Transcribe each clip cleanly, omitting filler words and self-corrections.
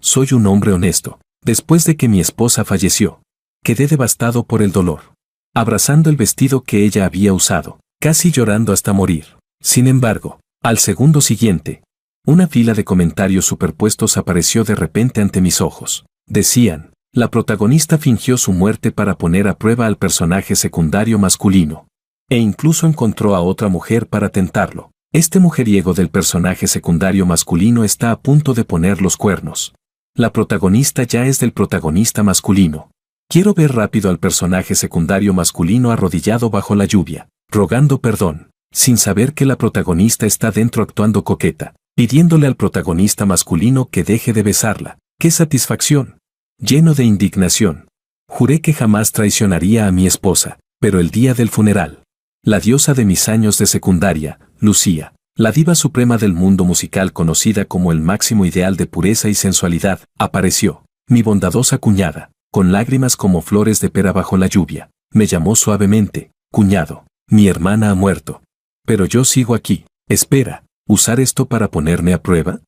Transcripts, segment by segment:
soy un hombre honesto. Después de que mi esposa falleció, quedé devastado por el dolor, abrazando el vestido que ella había usado, casi llorando hasta morir. Sin embargo, al segundo siguiente, una fila de comentarios superpuestos apareció de repente ante mis ojos. Decían, la protagonista fingió su muerte para poner a prueba al personaje secundario masculino. E incluso encontró a otra mujer para tentarlo. Este mujeriego del personaje secundario masculino está a punto de poner los cuernos. La protagonista ya es del protagonista masculino. Quiero ver rápido al personaje secundario masculino arrodillado bajo la lluvia, rogando perdón, sin saber que la protagonista está dentro actuando coqueta, pidiéndole al protagonista masculino que deje de besarla. ¡Qué satisfacción! Lleno de indignación. Juré que jamás traicionaría a mi esposa, pero el día del funeral, la diosa de mis años de secundaria, Lucía, la diva suprema del mundo musical conocida como el máximo ideal de pureza y sensualidad, apareció. Mi bondadosa cuñada, con lágrimas como flores de pera bajo la lluvia, me llamó suavemente, cuñado, mi hermana ha muerto. Pero yo sigo aquí. Espera, ¿usar esto para ponerme a prueba?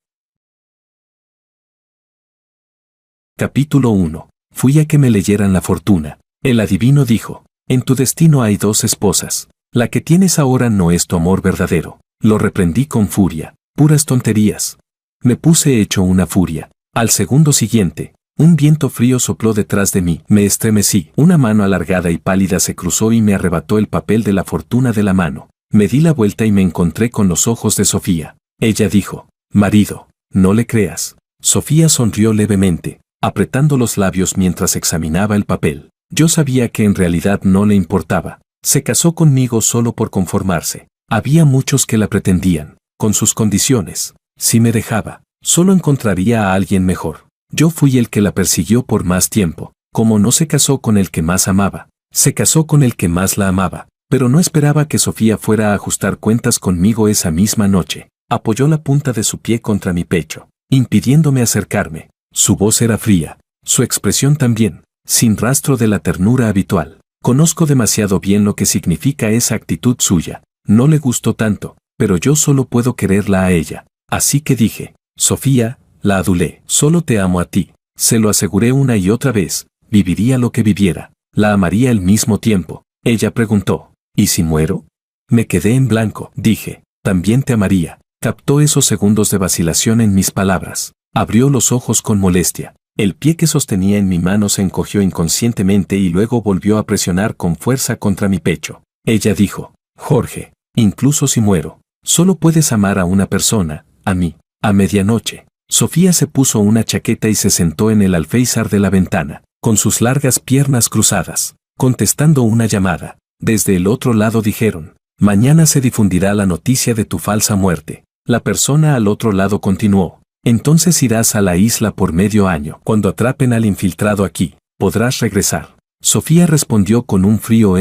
Capítulo 1. Fui a que me leyeran la fortuna. El adivino dijo, en tu destino hay 2 esposas. La que tienes ahora no es tu amor verdadero. Lo reprendí con furia. Puras tonterías. Me puse hecho una furia. Al segundo siguiente, un viento frío sopló detrás de mí. Me estremecí. Una mano alargada y pálida se cruzó y me arrebató el papel de la fortuna de la mano. Me di la vuelta y me encontré con los ojos de Sofía. Ella dijo, marido, no le creas. Sofía sonrió levemente, apretando los labios mientras examinaba el papel. Yo sabía que en realidad no le importaba. Se casó conmigo solo por conformarse. Había muchos que la pretendían, con sus condiciones. Si me dejaba, solo encontraría a alguien mejor. Yo fui el que la persiguió por más tiempo. Como no se casó con el que más amaba, se casó con el que más la amaba. Pero no esperaba que Sofía fuera a ajustar cuentas conmigo esa misma noche. Apoyó la punta de su pie contra mi pecho, impidiéndome acercarme. Su voz era fría, su expresión también, sin rastro de la ternura habitual. Conozco demasiado bien lo que significa esa actitud suya. No le gustó tanto, pero yo solo puedo quererla a ella. Así que dije, Sofía, la adulé, solo te amo a ti. Se lo aseguré una y otra vez, viviría lo que viviera, la amaría al mismo tiempo. Ella preguntó, ¿y si muero? Me quedé en blanco, dije, también te amaría. Captó esos segundos de vacilación en mis palabras. Abrió los ojos con molestia. El pie que sostenía en mi mano se encogió inconscientemente y luego volvió a presionar con fuerza contra mi pecho. Ella dijo, Jorge, incluso si muero, solo puedes amar a una persona, a mí. A medianoche, Sofía se puso una chaqueta y se sentó en el alféizar de la ventana, con sus largas piernas cruzadas, contestando una llamada. Desde el otro lado dijeron, mañana se difundirá la noticia de tu falsa muerte. La persona al otro lado continuó, entonces irás a la isla por medio año. Cuando atrapen al infiltrado aquí, podrás regresar. Sofía respondió con un frío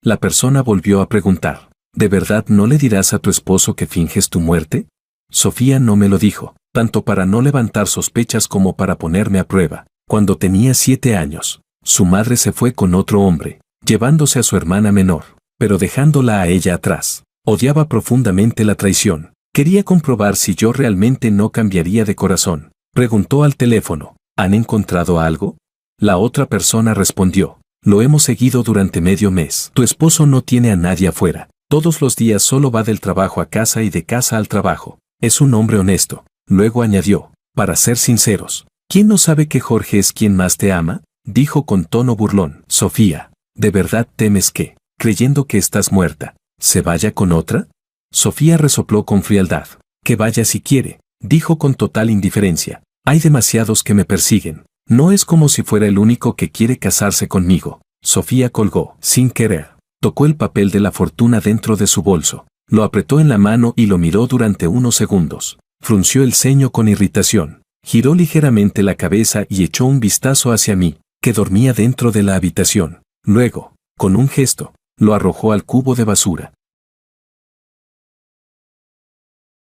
La persona volvió a preguntar, ¿de verdad no le dirás a tu esposo que finges tu muerte? Sofía no me lo dijo, tanto para no levantar sospechas como para ponerme a prueba. Cuando tenía 7 años, su madre se fue con otro hombre, llevándose a su hermana menor, pero dejándola a ella atrás. Odiaba profundamente la traición. Quería comprobar si yo realmente no cambiaría de corazón. Preguntó al teléfono, ¿han encontrado algo? La otra persona respondió, lo hemos seguido durante medio mes. Tu esposo no tiene a nadie afuera. Todos los días solo va del trabajo a casa y de casa al trabajo. Es un hombre honesto. Luego añadió, para ser sinceros, ¿quién no sabe que Jorge es quien más te ama? Dijo con tono burlón. Sofía, ¿de verdad temes que, creyendo que estás muerta, se vaya con otra? Sofía resopló con frialdad. Que vaya si quiere, dijo con total indiferencia. Hay demasiados que me persiguen. No es como si fuera el único que quiere casarse conmigo. Sofía colgó, sin querer. Tocó el papel de la fortuna dentro de su bolso. Lo apretó en la mano y lo miró durante unos segundos. Frunció el ceño con irritación. Giró ligeramente la cabeza y echó un vistazo hacia mí, que dormía dentro de la habitación. Luego, con un gesto, lo arrojó al cubo de basura.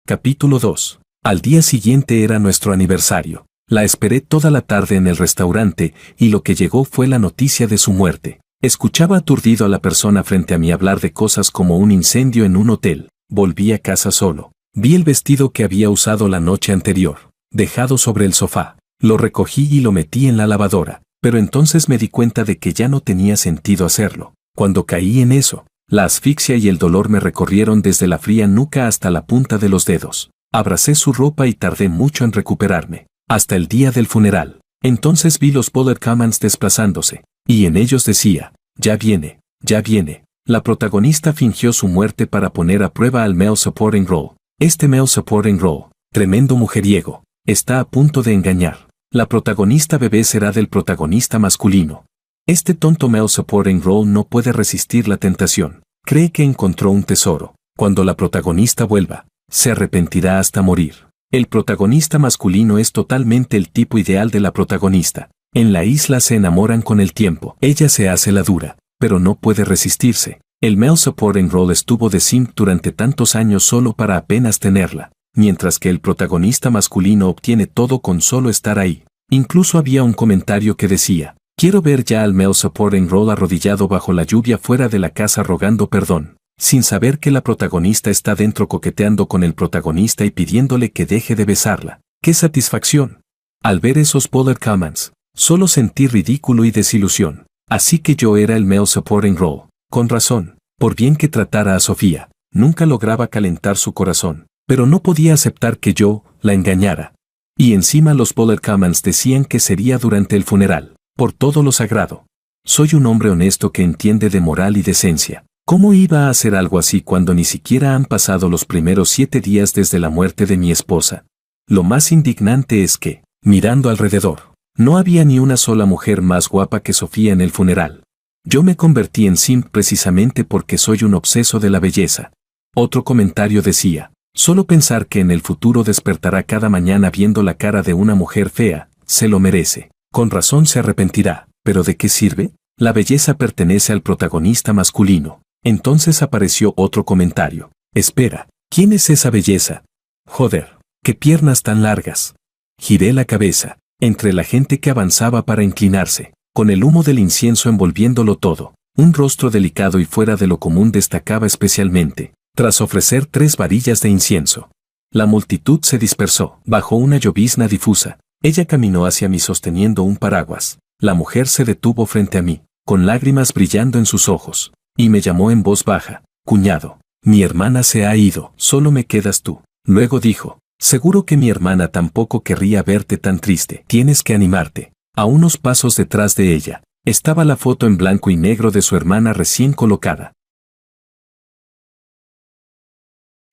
Capítulo 2. Al día siguiente era nuestro aniversario. La esperé toda la tarde en el restaurante y lo que llegó fue la noticia de su muerte. Escuchaba aturdido a la persona frente a mí hablar de cosas como un incendio en un hotel. Volví a casa solo. Vi el vestido que había usado la noche anterior, dejado sobre el sofá. Lo recogí y lo metí en la lavadora, pero entonces me di cuenta de que ya no tenía sentido hacerlo. Cuando caí en eso, la asfixia y el dolor me recorrieron desde la fría nuca hasta la punta de los dedos. Abracé su ropa y tardé mucho en recuperarme, hasta el día del funeral. Entonces vi los Polar Commons desplazándose, y en ellos decía, ya viene, ya viene. La protagonista fingió su muerte para poner a prueba al male supporting role. Este male supporting role, tremendo mujeriego, está a punto de engañar. La protagonista bebé será del protagonista masculino. Este tonto male supporting role no puede resistir la tentación. Cree que encontró un tesoro. Cuando la protagonista vuelva, se arrepentirá hasta morir. El protagonista masculino es totalmente el tipo ideal de la protagonista. En la isla se enamoran con el tiempo. Ella se hace la dura, pero no puede resistirse. El male supporting role estuvo de simp durante tantos años solo para apenas tenerla, mientras que el protagonista masculino obtiene todo con solo estar ahí. Incluso había un comentario que decía, quiero ver ya al male supporting role arrodillado bajo la lluvia fuera de la casa rogando perdón, sin saber que la protagonista está dentro coqueteando con el protagonista y pidiéndole que deje de besarla. ¡Qué satisfacción! Al ver esos Polar Commons, solo sentí ridículo y desilusión. Así que yo era el male supporting role. Con razón, por bien que tratara a Sofía, nunca lograba calentar su corazón, pero no podía aceptar que yo la engañara. Y encima los Polar Commons decían que sería durante el funeral, por todo lo sagrado. Soy un hombre honesto que entiende de moral y decencia. ¿Cómo iba a hacer algo así cuando ni siquiera han pasado los primeros 7 días desde la muerte de mi esposa? Lo más indignante es que, mirando alrededor, no había ni una sola mujer más guapa que Sofía en el funeral. Yo me convertí en simp precisamente porque soy un obseso de la belleza. Otro comentario decía, solo pensar que en el futuro despertará cada mañana viendo la cara de una mujer fea, se lo merece. Con razón se arrepentirá, ¿pero de qué sirve? La belleza pertenece al protagonista masculino. Entonces apareció otro comentario. Espera, ¿quién es esa belleza? Joder, qué piernas tan largas. Giré la cabeza, entre la gente que avanzaba para inclinarse, con el humo del incienso envolviéndolo todo. Un rostro delicado y fuera de lo común destacaba especialmente, tras ofrecer 3 varillas de incienso. La multitud se dispersó, bajo una llovizna difusa. Ella caminó hacia mí sosteniendo un paraguas. La mujer se detuvo frente a mí, con lágrimas brillando en sus ojos, y me llamó en voz baja, cuñado, mi hermana se ha ido, solo me quedas tú. Luego dijo, seguro que mi hermana tampoco querría verte tan triste, tienes que animarte. A unos pasos detrás de ella, estaba la foto en blanco y negro de su hermana recién colocada.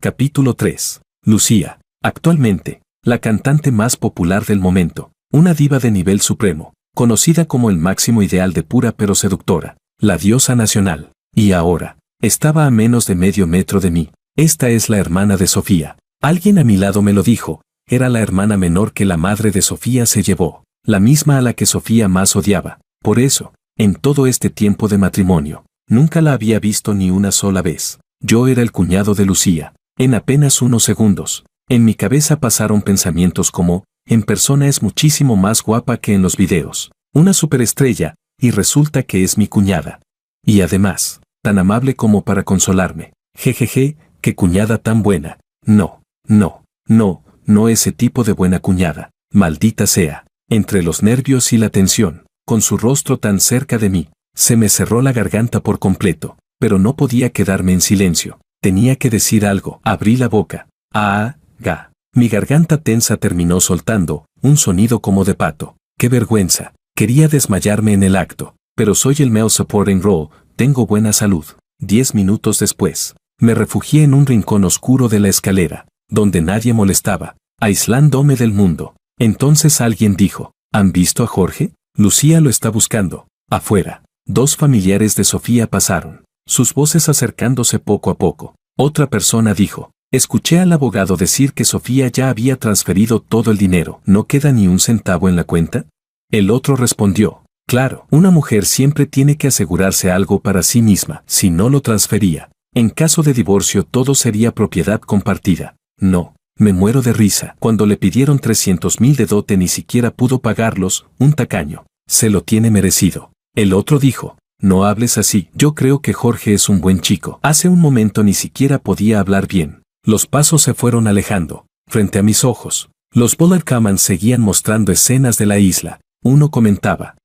Capítulo 3. Lucía, actualmente, la cantante más popular del momento, una diva de nivel supremo, conocida como el máximo ideal de pura pero seductora, la diosa nacional, y ahora, estaba a menos de medio metro de mí. Esta es la hermana de Sofía. Alguien a mi lado me lo dijo, era la hermana menor que la madre de Sofía se llevó, la misma a la que Sofía más odiaba. Por eso, en todo este tiempo de matrimonio, nunca la había visto ni una sola vez. Yo era el cuñado de Lucía. En apenas unos segundos, en mi cabeza pasaron pensamientos como, en persona es muchísimo más guapa que en los videos, una superestrella, y resulta que es mi cuñada. Y además, tan amable como para consolarme. Jejeje, qué cuñada tan buena. No, no, no, no ese tipo de buena cuñada, maldita sea. Entre los nervios y la tensión, con su rostro tan cerca de mí, se me cerró la garganta por completo, pero no podía quedarme en silencio. Tenía que decir algo. Abrí la boca. Ga. Mi garganta tensa terminó soltando un sonido como de pato. ¡Qué vergüenza! Quería desmayarme en el acto, pero soy el male supporting role, tengo buena salud. 10 minutos después, me refugié en un rincón oscuro de la escalera, donde nadie molestaba, aislándome del mundo. Entonces alguien dijo, ¿han visto a Jorge? Lucía lo está buscando. Afuera, 2 familiares de Sofía pasaron, sus voces acercándose poco a poco. Otra persona dijo, escuché al abogado decir que Sofía ya había transferido todo el dinero. ¿No queda ni un centavo en la cuenta? El otro respondió, claro, una mujer siempre tiene que asegurarse algo para sí misma. Si no lo transfería, en caso de divorcio todo sería propiedad compartida. No, me muero de risa. Cuando le pidieron 300,000 de dote ni siquiera pudo pagarlos, un tacaño. Se lo tiene merecido. El otro dijo, no hables así, yo creo que Jorge es un buen chico. Hace un momento ni siquiera podía hablar bien. Los pasos se fueron alejando. Frente a mis ojos, Los Bollerkamans seguían mostrando escenas de la isla. Uno comentaba: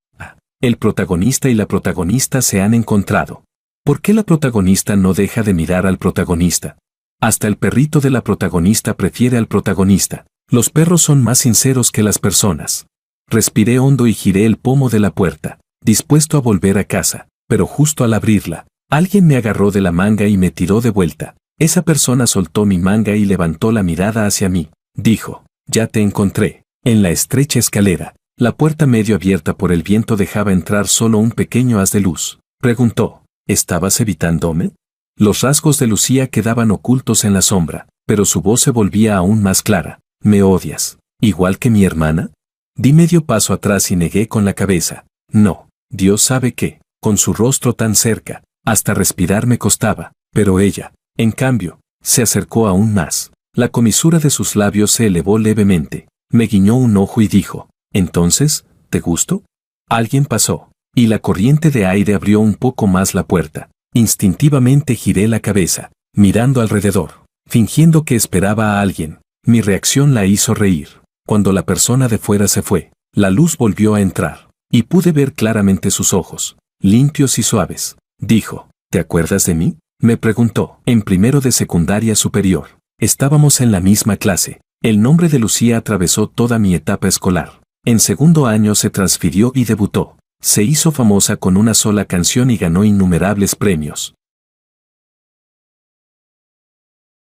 el protagonista y la protagonista se han encontrado. ¿Por qué la protagonista no deja de mirar al protagonista? Hasta el perrito de la protagonista prefiere al protagonista. Los perros son más sinceros que las personas. Respiré hondo y giré el pomo de la puerta, dispuesto a volver a casa, pero justo al abrirla, alguien me agarró de la manga y me tiró de vuelta. Esa persona soltó mi manga y levantó la mirada hacia mí. Dijo: ya te encontré. En la estrecha escalera, la puerta medio abierta por el viento dejaba entrar solo un pequeño haz de luz. Preguntó: ¿estabas evitándome? Los rasgos de Lucía quedaban ocultos en la sombra, pero su voz se volvía aún más clara. ¿Me odias, igual que mi hermana? Di medio paso atrás y negué con la cabeza. No, Dios sabe que, con su rostro tan cerca, hasta respirar me costaba, pero ella, en cambio, se acercó aún más. La comisura de sus labios se elevó levemente, me guiñó un ojo y dijo: ¿entonces, te gusto? Alguien pasó, y la corriente de aire abrió un poco más la puerta. Instintivamente giré la cabeza, mirando alrededor, fingiendo que esperaba a alguien. Mi reacción la hizo reír. Cuando la persona de fuera se fue, la luz volvió a entrar, y pude ver claramente sus ojos, limpios y suaves. Dijo: ¿te acuerdas de mí? Me preguntó. En primero de secundaria superior. Estábamos en la misma clase. El nombre de Lucía atravesó toda mi etapa escolar. En segundo año se transfirió y debutó. Se hizo famosa con una sola canción y ganó innumerables premios.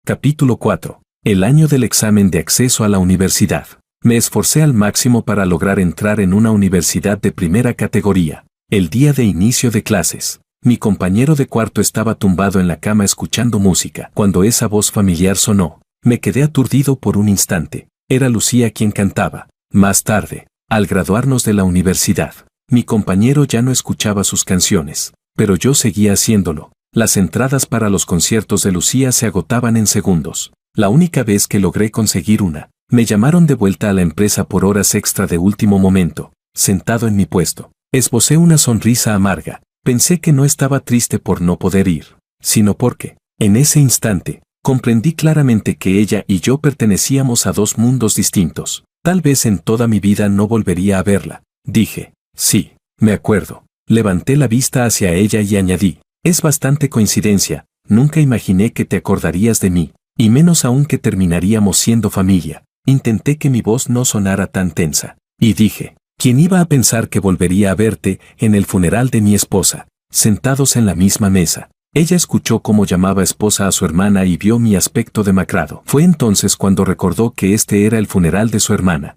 Capítulo 4. El año del examen de acceso a la universidad. Me esforcé al máximo para lograr entrar en una universidad de primera categoría. El día de inicio de clases, mi compañero de cuarto estaba tumbado en la cama escuchando música. Cuando esa voz familiar sonó, me quedé aturdido por un instante. Era Lucía quien cantaba. Más tarde, al graduarnos de la universidad, mi compañero ya no escuchaba sus canciones, pero yo seguía haciéndolo. Las entradas para los conciertos de Lucía se agotaban en segundos. La única vez que logré conseguir una, me llamaron de vuelta a la empresa por horas extra de último momento. Sentado en mi puesto, esbocé una sonrisa amarga. Pensé que no estaba triste por no poder ir, sino porque, en ese instante, comprendí claramente que ella y yo pertenecíamos a dos mundos distintos. Tal vez en toda mi vida no volvería a verla. Dije: sí, me acuerdo. Levanté la vista hacia ella y añadí: es bastante coincidencia, nunca imaginé que te acordarías de mí, y menos aún que terminaríamos siendo familia. Intenté que mi voz no sonara tan tensa, y dije: ¿quién iba a pensar que volvería a verte en el funeral de mi esposa, sentados en la misma mesa? Ella escuchó cómo llamaba esposa a su hermana y vio mi aspecto demacrado. Fue entonces cuando recordó que este era el funeral de su hermana.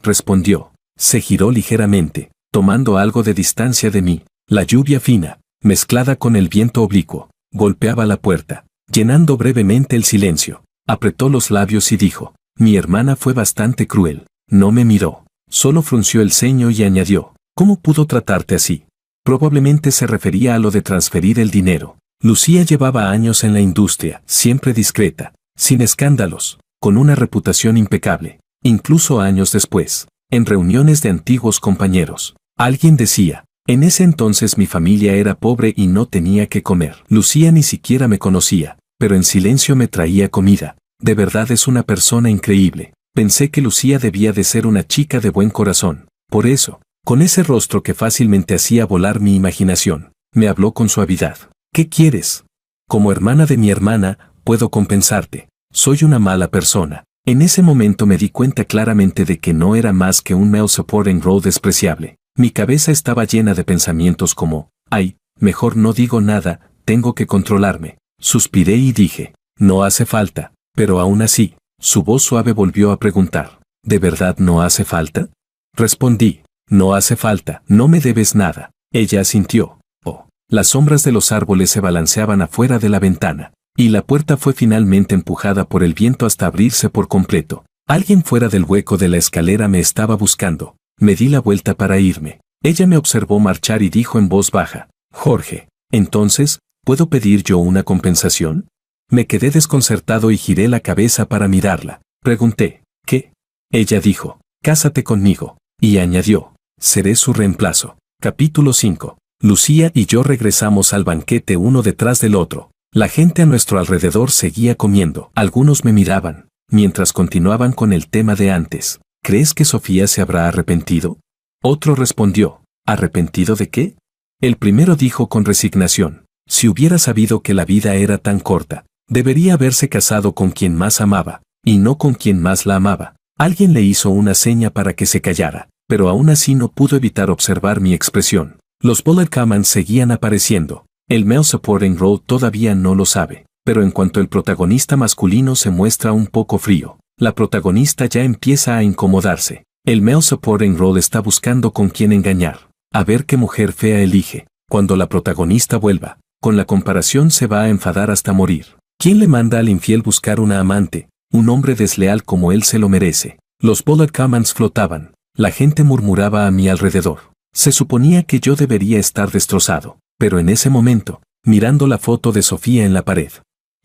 Respondió. Se giró ligeramente, tomando algo de distancia de mí. La lluvia fina, mezclada con el viento oblicuo, golpeaba la puerta, llenando brevemente el silencio. Apretó los labios y dijo: mi hermana fue bastante cruel. No me miró, solo frunció el ceño y añadió: ¿cómo pudo tratarte así? Probablemente se refería a lo de transferir el dinero. Lucía llevaba años en la industria, siempre discreta, sin escándalos, con una reputación impecable. Incluso años después, en reuniones de antiguos compañeros, alguien decía: en ese entonces mi familia era pobre y no tenía que comer. Lucía ni siquiera me conocía, pero en silencio me traía comida. De verdad es una persona increíble. Pensé que Lucía debía de ser una chica de buen corazón. Por eso, con ese rostro que fácilmente hacía volar mi imaginación, me habló con suavidad. ¿Qué quieres? Como hermana de mi hermana, puedo compensarte. Soy una mala persona. En ese momento me di cuenta claramente de que no era más que un male supporting role despreciable. Mi cabeza estaba llena de pensamientos como: ay, mejor no digo nada, tengo que controlarme. Suspiré y dije: no hace falta. Pero aún así, su voz suave volvió a preguntar: ¿de verdad no hace falta? Respondí: no hace falta, no me debes nada. Ella asintió. Oh, las sombras de los árboles se balanceaban afuera de la ventana, y la puerta fue finalmente empujada por el viento hasta abrirse por completo. Alguien fuera del hueco de la escalera me estaba buscando. Me di la vuelta para irme. Ella me observó marchar y dijo en voz baja: Jorge, entonces, ¿puedo pedir yo una compensación? Me quedé desconcertado y giré la cabeza para mirarla. Pregunté: ¿qué? Ella dijo: cásate conmigo. Y añadió: seré su reemplazo. Capítulo 5. Lucía y yo regresamos al banquete uno detrás del otro. La gente a nuestro alrededor seguía comiendo. Algunos me miraban, mientras continuaban con el tema de antes. ¿Crees que Sofía se habrá arrepentido? Otro respondió, ¿arrepentido de qué? El primero dijo con resignación, si hubiera sabido que la vida era tan corta, debería haberse casado con quien más amaba, y no con quien más la amaba. Alguien le hizo una seña para que se callara, pero aún así no pudo evitar observar mi expresión. Los bullet comments seguían apareciendo. El male supporting role todavía no lo sabe, pero en cuanto el protagonista masculino se muestra un poco frío, la protagonista ya empieza a incomodarse. El male supporting role está buscando con quién engañar. A ver qué mujer fea elige. Cuando la protagonista vuelva, con la comparación se va a enfadar hasta morir. ¿Quién le manda al infiel buscar una amante? Un hombre desleal como él se lo merece. Los bullet comments flotaban. La gente murmuraba a mi alrededor. Se suponía que yo debería estar destrozado, pero en ese momento, mirando la foto de Sofía en la pared,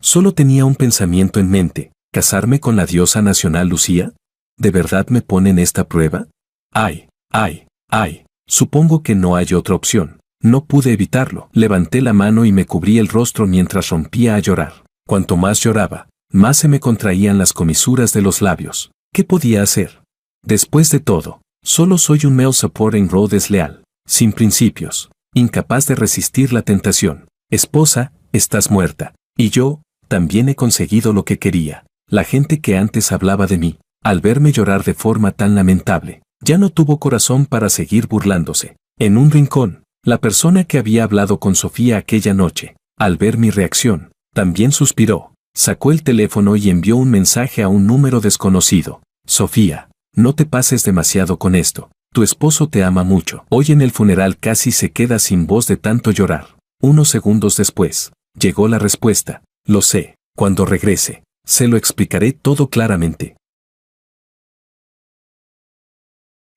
solo tenía un pensamiento en mente: ¿casarme con la diosa nacional Lucía? ¿De verdad me ponen esta prueba? ¡Ay! ¡Ay! ¡Ay! Supongo que no hay otra opción. No pude evitarlo. Levanté la mano y me cubrí el rostro mientras rompía a llorar. Cuanto más lloraba, más se me contraían las comisuras de los labios. ¿Qué podía hacer? Después de todo, solo soy un male supporting role desleal, sin principios, incapaz de resistir la tentación. Esposa, estás muerta. Y yo, también he conseguido lo que quería. La gente que antes hablaba de mí, al verme llorar de forma tan lamentable, ya no tuvo corazón para seguir burlándose. En un rincón, la persona que había hablado con Sofía aquella noche, al ver mi reacción, también suspiró, sacó el teléfono y envió un mensaje a un número desconocido. Sofía, no te pases demasiado con esto. Tu esposo te ama mucho. Hoy en el funeral casi se queda sin voz de tanto llorar. Unos segundos después, llegó la respuesta. Lo sé, cuando regrese, se lo explicaré todo claramente.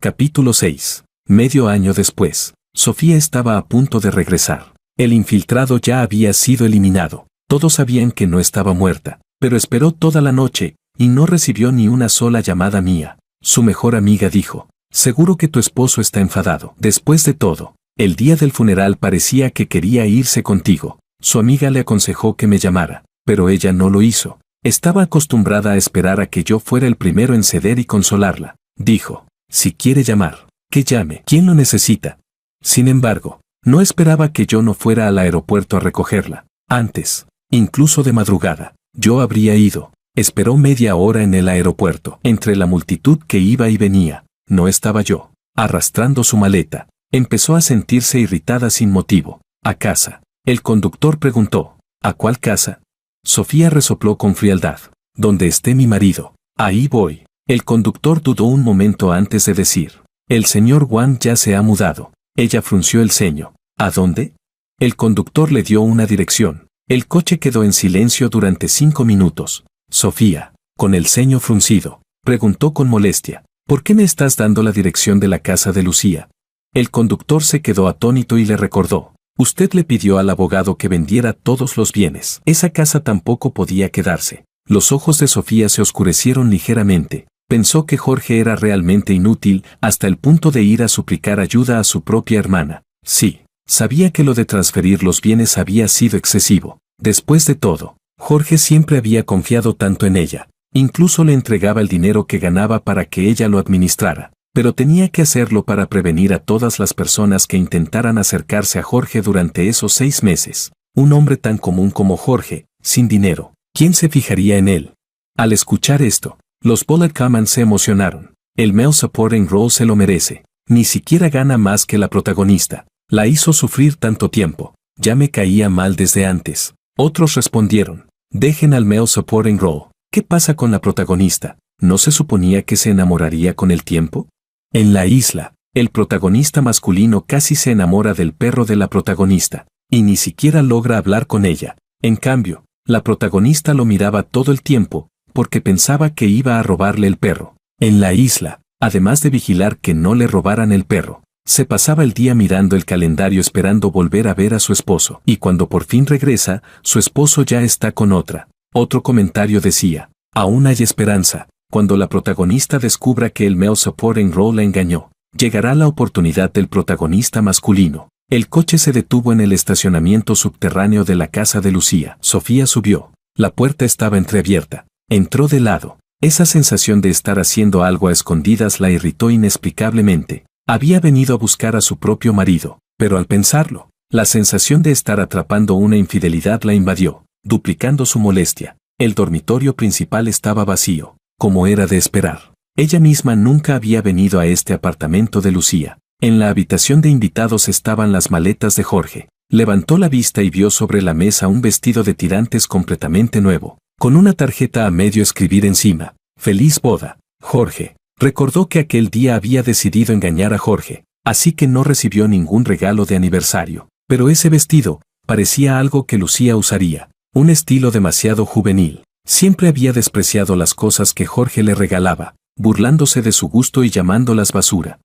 Capítulo 6. Medio año después, Sofía estaba a punto de regresar. El infiltrado ya había sido eliminado. Todos sabían que no estaba muerta, pero esperó toda la noche y no recibió ni una sola llamada mía. Su mejor amiga dijo, seguro que tu esposo está enfadado. Después de todo, el día del funeral parecía que quería irse contigo. Su amiga le aconsejó que me llamara, pero ella no lo hizo. Estaba acostumbrada a esperar a que yo fuera el primero en ceder y consolarla. Dijo, si quiere llamar, que llame. ¿Quién lo necesita? Sin embargo, no esperaba que yo no fuera al aeropuerto a recogerla. Antes, incluso de madrugada, yo habría ido. Esperó media hora en el aeropuerto. Entre la multitud que iba y venía, no estaba yo. Arrastrando su maleta, empezó a sentirse irritada sin motivo. ¿A casa? El conductor preguntó. ¿A cuál casa? Sofía resopló con frialdad. Donde esté mi marido. Ahí voy. El conductor dudó un momento antes de decir. El señor Wang ya se ha mudado. Ella frunció el ceño. ¿A dónde? El conductor le dio una dirección. El coche quedó en silencio durante 5 minutos. Sofía, con el ceño fruncido, preguntó con molestia. ¿Por qué me estás dando la dirección de la casa de Lucía? El conductor se quedó atónito y le recordó. Usted le pidió al abogado que vendiera todos los bienes. Esa casa tampoco podía quedarse. Los ojos de Sofía se oscurecieron ligeramente. Pensó que Jorge era realmente inútil hasta el punto de ir a suplicar ayuda a su propia hermana. Sí, sabía que lo de transferir los bienes había sido excesivo. Después de todo, Jorge siempre había confiado tanto en ella. Incluso le entregaba el dinero que ganaba para que ella lo administrara. Pero tenía que hacerlo para prevenir a todas las personas que intentaran acercarse a Jorge durante esos 6 meses. Un hombre tan común como Jorge, sin dinero. ¿Quién se fijaría en él? Al escuchar esto, los bullet comments se emocionaron. El male supporting role se lo merece. Ni siquiera gana más que la protagonista. La hizo sufrir tanto tiempo. Ya me caía mal desde antes. Otros respondieron. Dejen al male supporting role. ¿Qué pasa con la protagonista? ¿No se suponía que se enamoraría con el tiempo? En la isla, el protagonista masculino casi se enamora del perro de la protagonista, y ni siquiera logra hablar con ella. En cambio, la protagonista lo miraba todo el tiempo, porque pensaba que iba a robarle el perro. En la isla, además de vigilar que no le robaran el perro, se pasaba el día mirando el calendario esperando volver a ver a su esposo. Y cuando por fin regresa, su esposo ya está con otra. Otro comentario decía, aún hay esperanza. Cuando la protagonista descubra que el male supporting role la engañó, llegará la oportunidad del protagonista masculino. El coche se detuvo en el estacionamiento subterráneo de la casa de Lucía. Sofía subió. La puerta estaba entreabierta. Entró de lado. Esa sensación de estar haciendo algo a escondidas la irritó inexplicablemente. Había venido a buscar a su propio marido, pero al pensarlo, la sensación de estar atrapando una infidelidad la invadió, duplicando su molestia. El dormitorio principal estaba vacío, como era de esperar. Ella misma nunca había venido a este apartamento de Lucía. En la habitación de invitados estaban las maletas de Jorge. Levantó la vista y vio sobre la mesa un vestido de tirantes completamente nuevo, con una tarjeta a medio escribir encima. Feliz boda, Jorge. Recordó que aquel día había decidido engañar a Jorge, así que no recibió ningún regalo de aniversario. Pero ese vestido parecía algo que Lucía usaría, un estilo demasiado juvenil. Siempre había despreciado las cosas que Jorge le regalaba, burlándose de su gusto y llamándolas basura.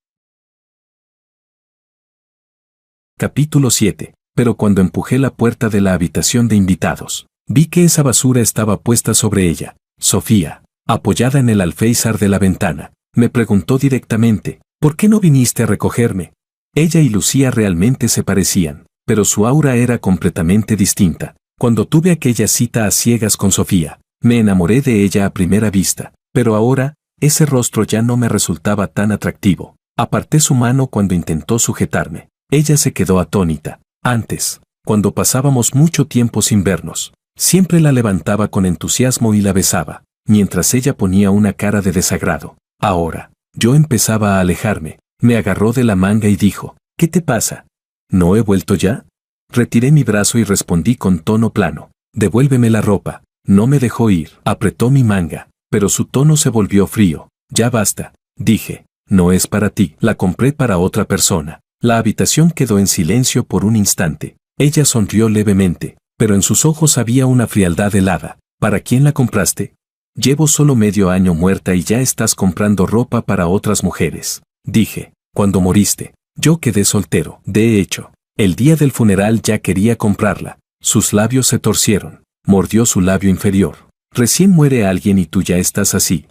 Capítulo 7. Pero cuando empujé la puerta de la habitación de invitados, vi que esa basura estaba puesta sobre ella. Sofía, apoyada en el alféizar de la ventana, me preguntó directamente, ¿por qué no viniste a recogerme? Ella y Lucía realmente se parecían, pero su aura era completamente distinta. Cuando tuve aquella cita a ciegas con Sofía, me enamoré de ella a primera vista, pero ahora, ese rostro ya no me resultaba tan atractivo. Aparté su mano cuando intentó sujetarme. Ella se quedó atónita. Antes, cuando pasábamos mucho tiempo sin vernos, siempre la levantaba con entusiasmo y la besaba, mientras ella ponía una cara de desagrado. Ahora, yo empezaba a alejarme. Me agarró de la manga y dijo, ¿qué te pasa? ¿No he vuelto ya? Retiré mi brazo y respondí con tono plano, devuélveme la ropa. No me dejó ir. Apretó mi manga, pero su tono se volvió frío. Ya basta, dije, no es para ti. La compré para otra persona. La habitación quedó en silencio por un instante. Ella sonrió levemente, pero en sus ojos había una frialdad helada. ¿Para quién la compraste? Llevo solo medio año muerta y ya estás comprando ropa para otras mujeres. Dije, cuando moriste, yo quedé soltero. De hecho, el día del funeral ya quería comprarla. Sus labios se torcieron. Mordió su labio inferior. Recién muere alguien y tú ya estás así.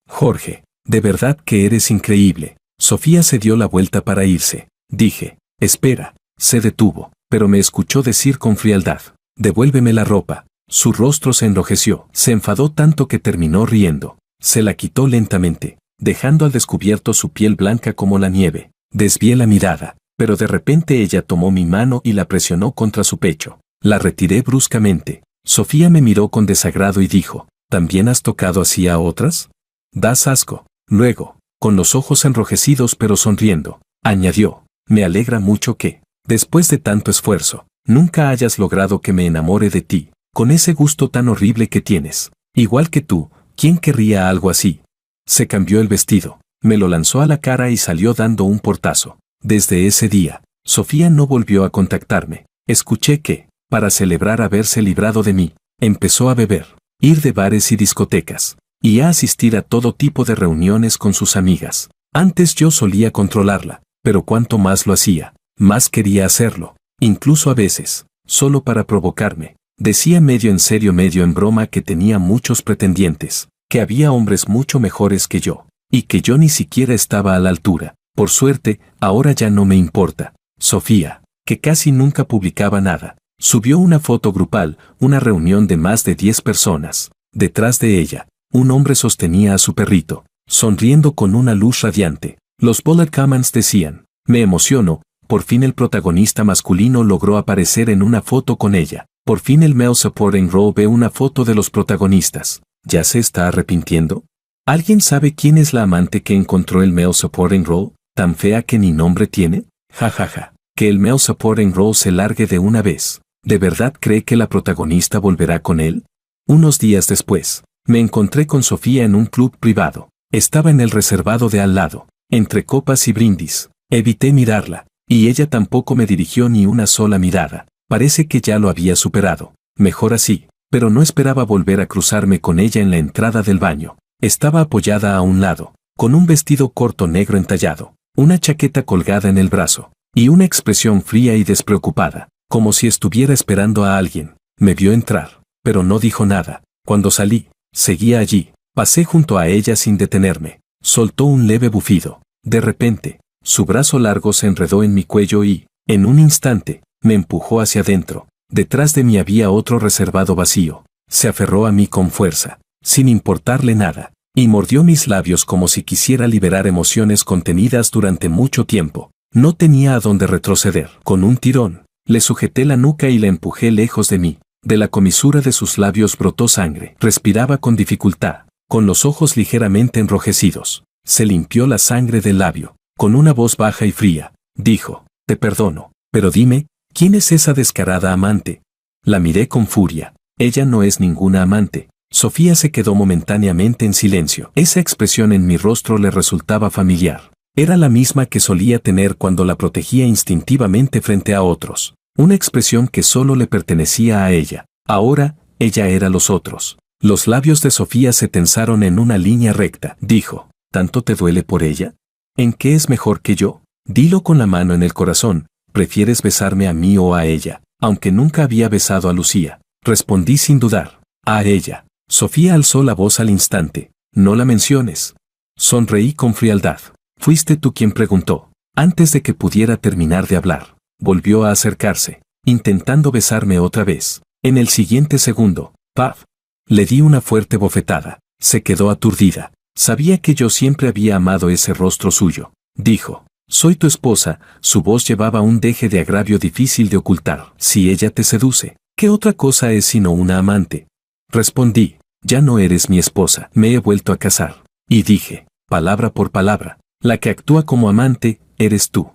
Jorge, de verdad que eres increíble. Sofía se dio la vuelta para irse. Dije, espera. Se detuvo, pero me escuchó decir con frialdad, devuélveme la ropa. Su rostro se enrojeció. Se enfadó tanto que terminó riendo. Se la quitó lentamente, dejando al descubierto su piel blanca como la nieve. Desvié la mirada, pero de repente ella tomó mi mano y la presionó contra su pecho. La retiré bruscamente. Sofía me miró con desagrado y dijo, ¿también has tocado así a otras? Das asco. Luego, con los ojos enrojecidos pero sonriendo, añadió, me alegra mucho que, después de tanto esfuerzo, nunca hayas logrado que me enamore de ti, con ese gusto tan horrible que tienes. Igual que tú, ¿quién querría algo así? Se cambió el vestido, me lo lanzó a la cara y salió dando un portazo. Desde ese día, Sofía no volvió a contactarme. Escuché que, para celebrar haberse librado de mí, empezó a beber, ir de bares y discotecas, y a asistir a todo tipo de reuniones con sus amigas. Antes yo solía controlarla, pero cuanto más lo hacía, más quería hacerlo, incluso a veces, solo para provocarme. Decía medio en serio medio en broma que tenía muchos pretendientes, que había hombres mucho mejores que yo, y que yo ni siquiera estaba a la altura. Por suerte, ahora ya no me importa. Sofía, que casi nunca publicaba nada, subió una foto grupal, una reunión de más de 10 personas. Detrás de ella, un hombre sostenía a su perrito, sonriendo con una luz radiante. Los bullet comments decían, me emociono, por fin el protagonista masculino logró aparecer en una foto con ella. Por fin el male supporting role ve una foto de los protagonistas. ¿Ya se está arrepintiendo? ¿Alguien sabe quién es la amante que encontró el male supporting role? ¿Tan fea que ni nombre tiene? Ja ja ja. Que el male supporting role se largue de una vez. ¿De verdad cree que la protagonista volverá con él? Unos días después, me encontré con Sofía en un club privado. Estaba en el reservado de al lado, entre copas y brindis. Evité mirarla, y ella tampoco me dirigió ni una sola mirada. Parece que ya lo había superado. Mejor así, pero no esperaba volver a cruzarme con ella en la entrada del baño. Estaba apoyada a un lado, con un vestido corto negro entallado, una chaqueta colgada en el brazo, y una expresión fría y despreocupada, como si estuviera esperando a alguien. Me vio entrar, pero no dijo nada. Cuando salí, seguía allí. Pasé junto a ella sin detenerme. Soltó un leve bufido. De repente, su brazo largo se enredó en mi cuello y, en un instante, me empujó hacia adentro. Detrás de mí había otro reservado vacío. Se aferró a mí con fuerza. sin importarle nada, y mordió mis labios como si quisiera liberar emociones contenidas durante mucho tiempo. No tenía a dónde retroceder. Con un tirón, le sujeté la nuca y la empujé lejos de mí. De la comisura de sus labios brotó sangre. Respiraba con dificultad, con los ojos ligeramente enrojecidos. Se limpió la sangre del labio. Con una voz baja y fría, dijo: «Te perdono, pero dime, ¿quién es esa descarada amante?» La miré con furia. Ella no es ninguna amante. Sofía se quedó momentáneamente en silencio. Esa expresión en mi rostro le resultaba familiar. Era la misma que solía tener cuando la protegía instintivamente frente a otros. Una expresión que solo le pertenecía a ella. Ahora, ella era los otros. Los labios de Sofía se tensaron en una línea recta. Dijo: «¿Tanto te duele por ella? ¿En qué es mejor que yo? Dilo con la mano en el corazón. ¿Prefieres besarme a mí o a ella?» Aunque nunca había besado a Lucía, respondí sin dudar: «A ella». Sofía alzó la voz al instante: «No la menciones». Sonreí con frialdad. «Fuiste tú quien preguntó». Antes de que pudiera terminar de hablar, volvió a acercarse, intentando besarme otra vez. En el siguiente segundo, ¡paf!, le di una fuerte bofetada. Se quedó aturdida. Sabía que yo siempre había amado ese rostro suyo. Dijo: «Soy tu esposa». Su voz llevaba un deje de agravio difícil de ocultar. «Si ella te seduce, ¿qué otra cosa es sino una amante?». Respondí: «Ya no eres mi esposa, me he vuelto a casar». Y dije, palabra por palabra: «La que actúa como amante, eres tú».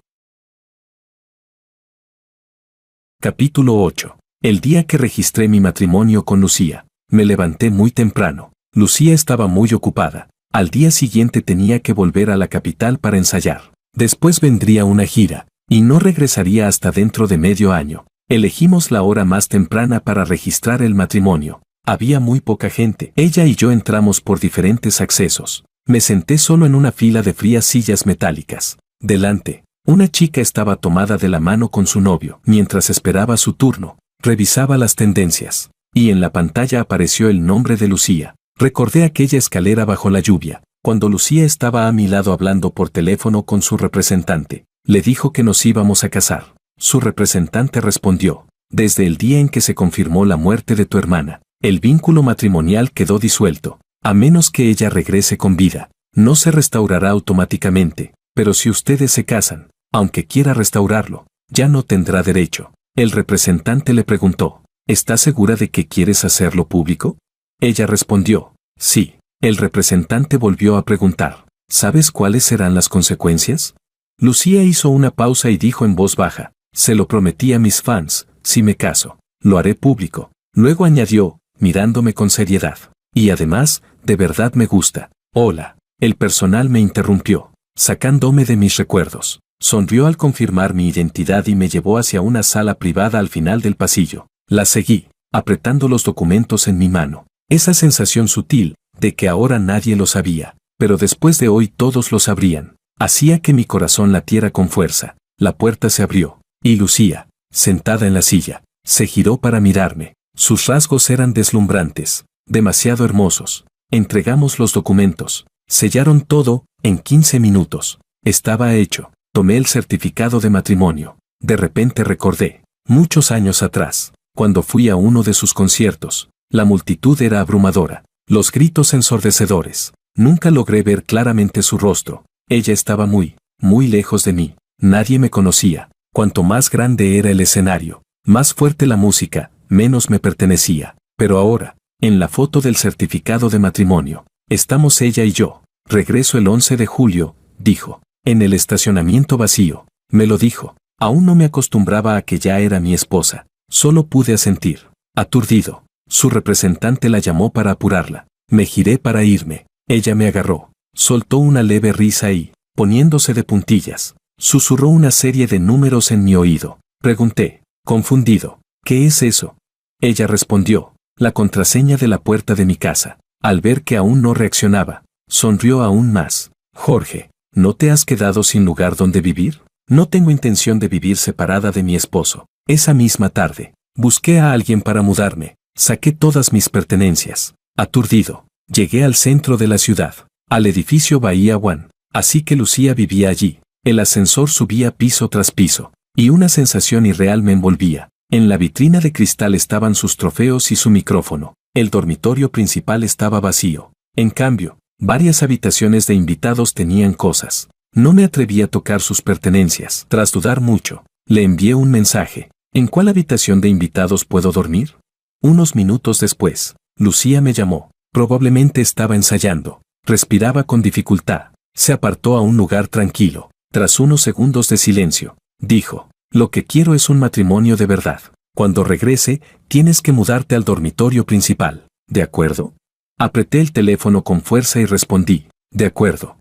Capítulo 8. El día que registré mi matrimonio con Lucía, me levanté muy temprano. Lucía estaba muy ocupada. Al día siguiente tenía que volver a la capital para ensayar. Después vendría una gira, y no regresaría hasta dentro de medio año. Elegimos la hora más temprana para registrar el matrimonio. Había muy poca gente. Ella y yo entramos por diferentes accesos. Me senté solo en una fila de frías sillas metálicas. Delante, una chica estaba tomada de la mano con su novio. Mientras esperaba su turno, revisaba las tendencias. Y en la pantalla apareció el nombre de Lucía. Recordé aquella escalera bajo la lluvia, cuando Lucía estaba a mi lado hablando por teléfono con su representante. Le dijo que nos íbamos a casar. Su representante respondió: «Desde el día en que se confirmó la muerte de tu hermana, el vínculo matrimonial quedó disuelto. A menos que ella regrese con vida, no se restaurará automáticamente, pero si ustedes se casan, aunque quiera restaurarlo, ya no tendrá derecho». El representante le preguntó: «¿Estás segura de que quieres hacerlo público?». Ella respondió: «Sí». El representante volvió a preguntar: «¿Sabes cuáles serán las consecuencias?». Lucía hizo una pausa y dijo en voz baja: «Se lo prometí a mis fans, si me caso, lo haré público». Luego añadió, mirándome con seriedad: «Y además, de verdad me gusta». «Hola». El personal me interrumpió, sacándome de mis recuerdos. Sonrió al confirmar mi identidad y me llevó hacia una sala privada al final del pasillo. La seguí, apretando los documentos en mi mano. Esa sensación sutil, de que ahora nadie lo sabía, pero después de hoy todos lo sabrían, hacía que mi corazón latiera con fuerza. La puerta se abrió, y Lucía, sentada en la silla, se giró para mirarme. Sus rasgos eran deslumbrantes, demasiado hermosos. Entregamos los documentos. Sellaron todo, en 15 minutos. Estaba hecho. Tomé el certificado de matrimonio. De repente recordé, muchos años atrás, cuando fui a uno de sus conciertos. La multitud era abrumadora, los gritos ensordecedores. Nunca logré ver claramente su rostro. Ella estaba muy, muy lejos de mí. Nadie me conocía. Cuanto más grande era el escenario, más fuerte la música, menos me pertenecía. Pero ahora, en la foto del certificado de matrimonio, estamos ella y yo. «Regreso el 11 de julio», dijo. «En el estacionamiento vacío». Me lo dijo. Aún no me acostumbraba a que ya era mi esposa. Solo pude asentir, aturdido. Su representante la llamó para apurarla. Me giré para irme. Ella me agarró. Soltó una leve risa y, poniéndose de puntillas, susurró una serie de números en mi oído. Pregunté, confundido: «¿Qué es eso?». Ella respondió: «La contraseña de la puerta de mi casa». Al ver que aún no reaccionaba, sonrió aún más. «Jorge, ¿no te has quedado sin lugar donde vivir?». «No tengo intención de vivir separada de mi esposo». Esa misma tarde, busqué a alguien para mudarme. Saqué todas mis pertenencias. Aturdido, llegué al centro de la ciudad, al edificio Bahía One. Así que Lucía vivía allí. El ascensor subía piso tras piso, y una sensación irreal me envolvía. En la vitrina de cristal estaban sus trofeos y su micrófono. El dormitorio principal estaba vacío. En cambio, varias habitaciones de invitados tenían cosas. No me atreví a tocar sus pertenencias. Tras dudar mucho, le envié un mensaje. ¿En cuál habitación de invitados puedo dormir? Unos minutos después, Lucía me llamó. Probablemente estaba ensayando. Respiraba con dificultad. Se apartó a un lugar tranquilo. Tras unos segundos de silencio, dijo: lo que quiero es un matrimonio de verdad. Cuando regrese, tienes que mudarte al dormitorio principal. ¿De acuerdo? Apreté el teléfono con fuerza y respondí: de acuerdo.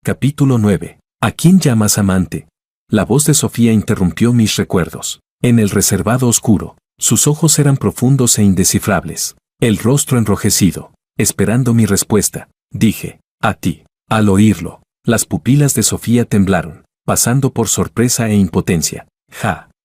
Capítulo 9. ¿A quién llamas amante? La voz de Sofía interrumpió mis recuerdos. En el reservado oscuro, sus ojos eran profundos e indescifrables, el rostro enrojecido. Esperando mi respuesta, dije: a ti. Al oírlo, las pupilas de Sofía temblaron, pasando por sorpresa e impotencia.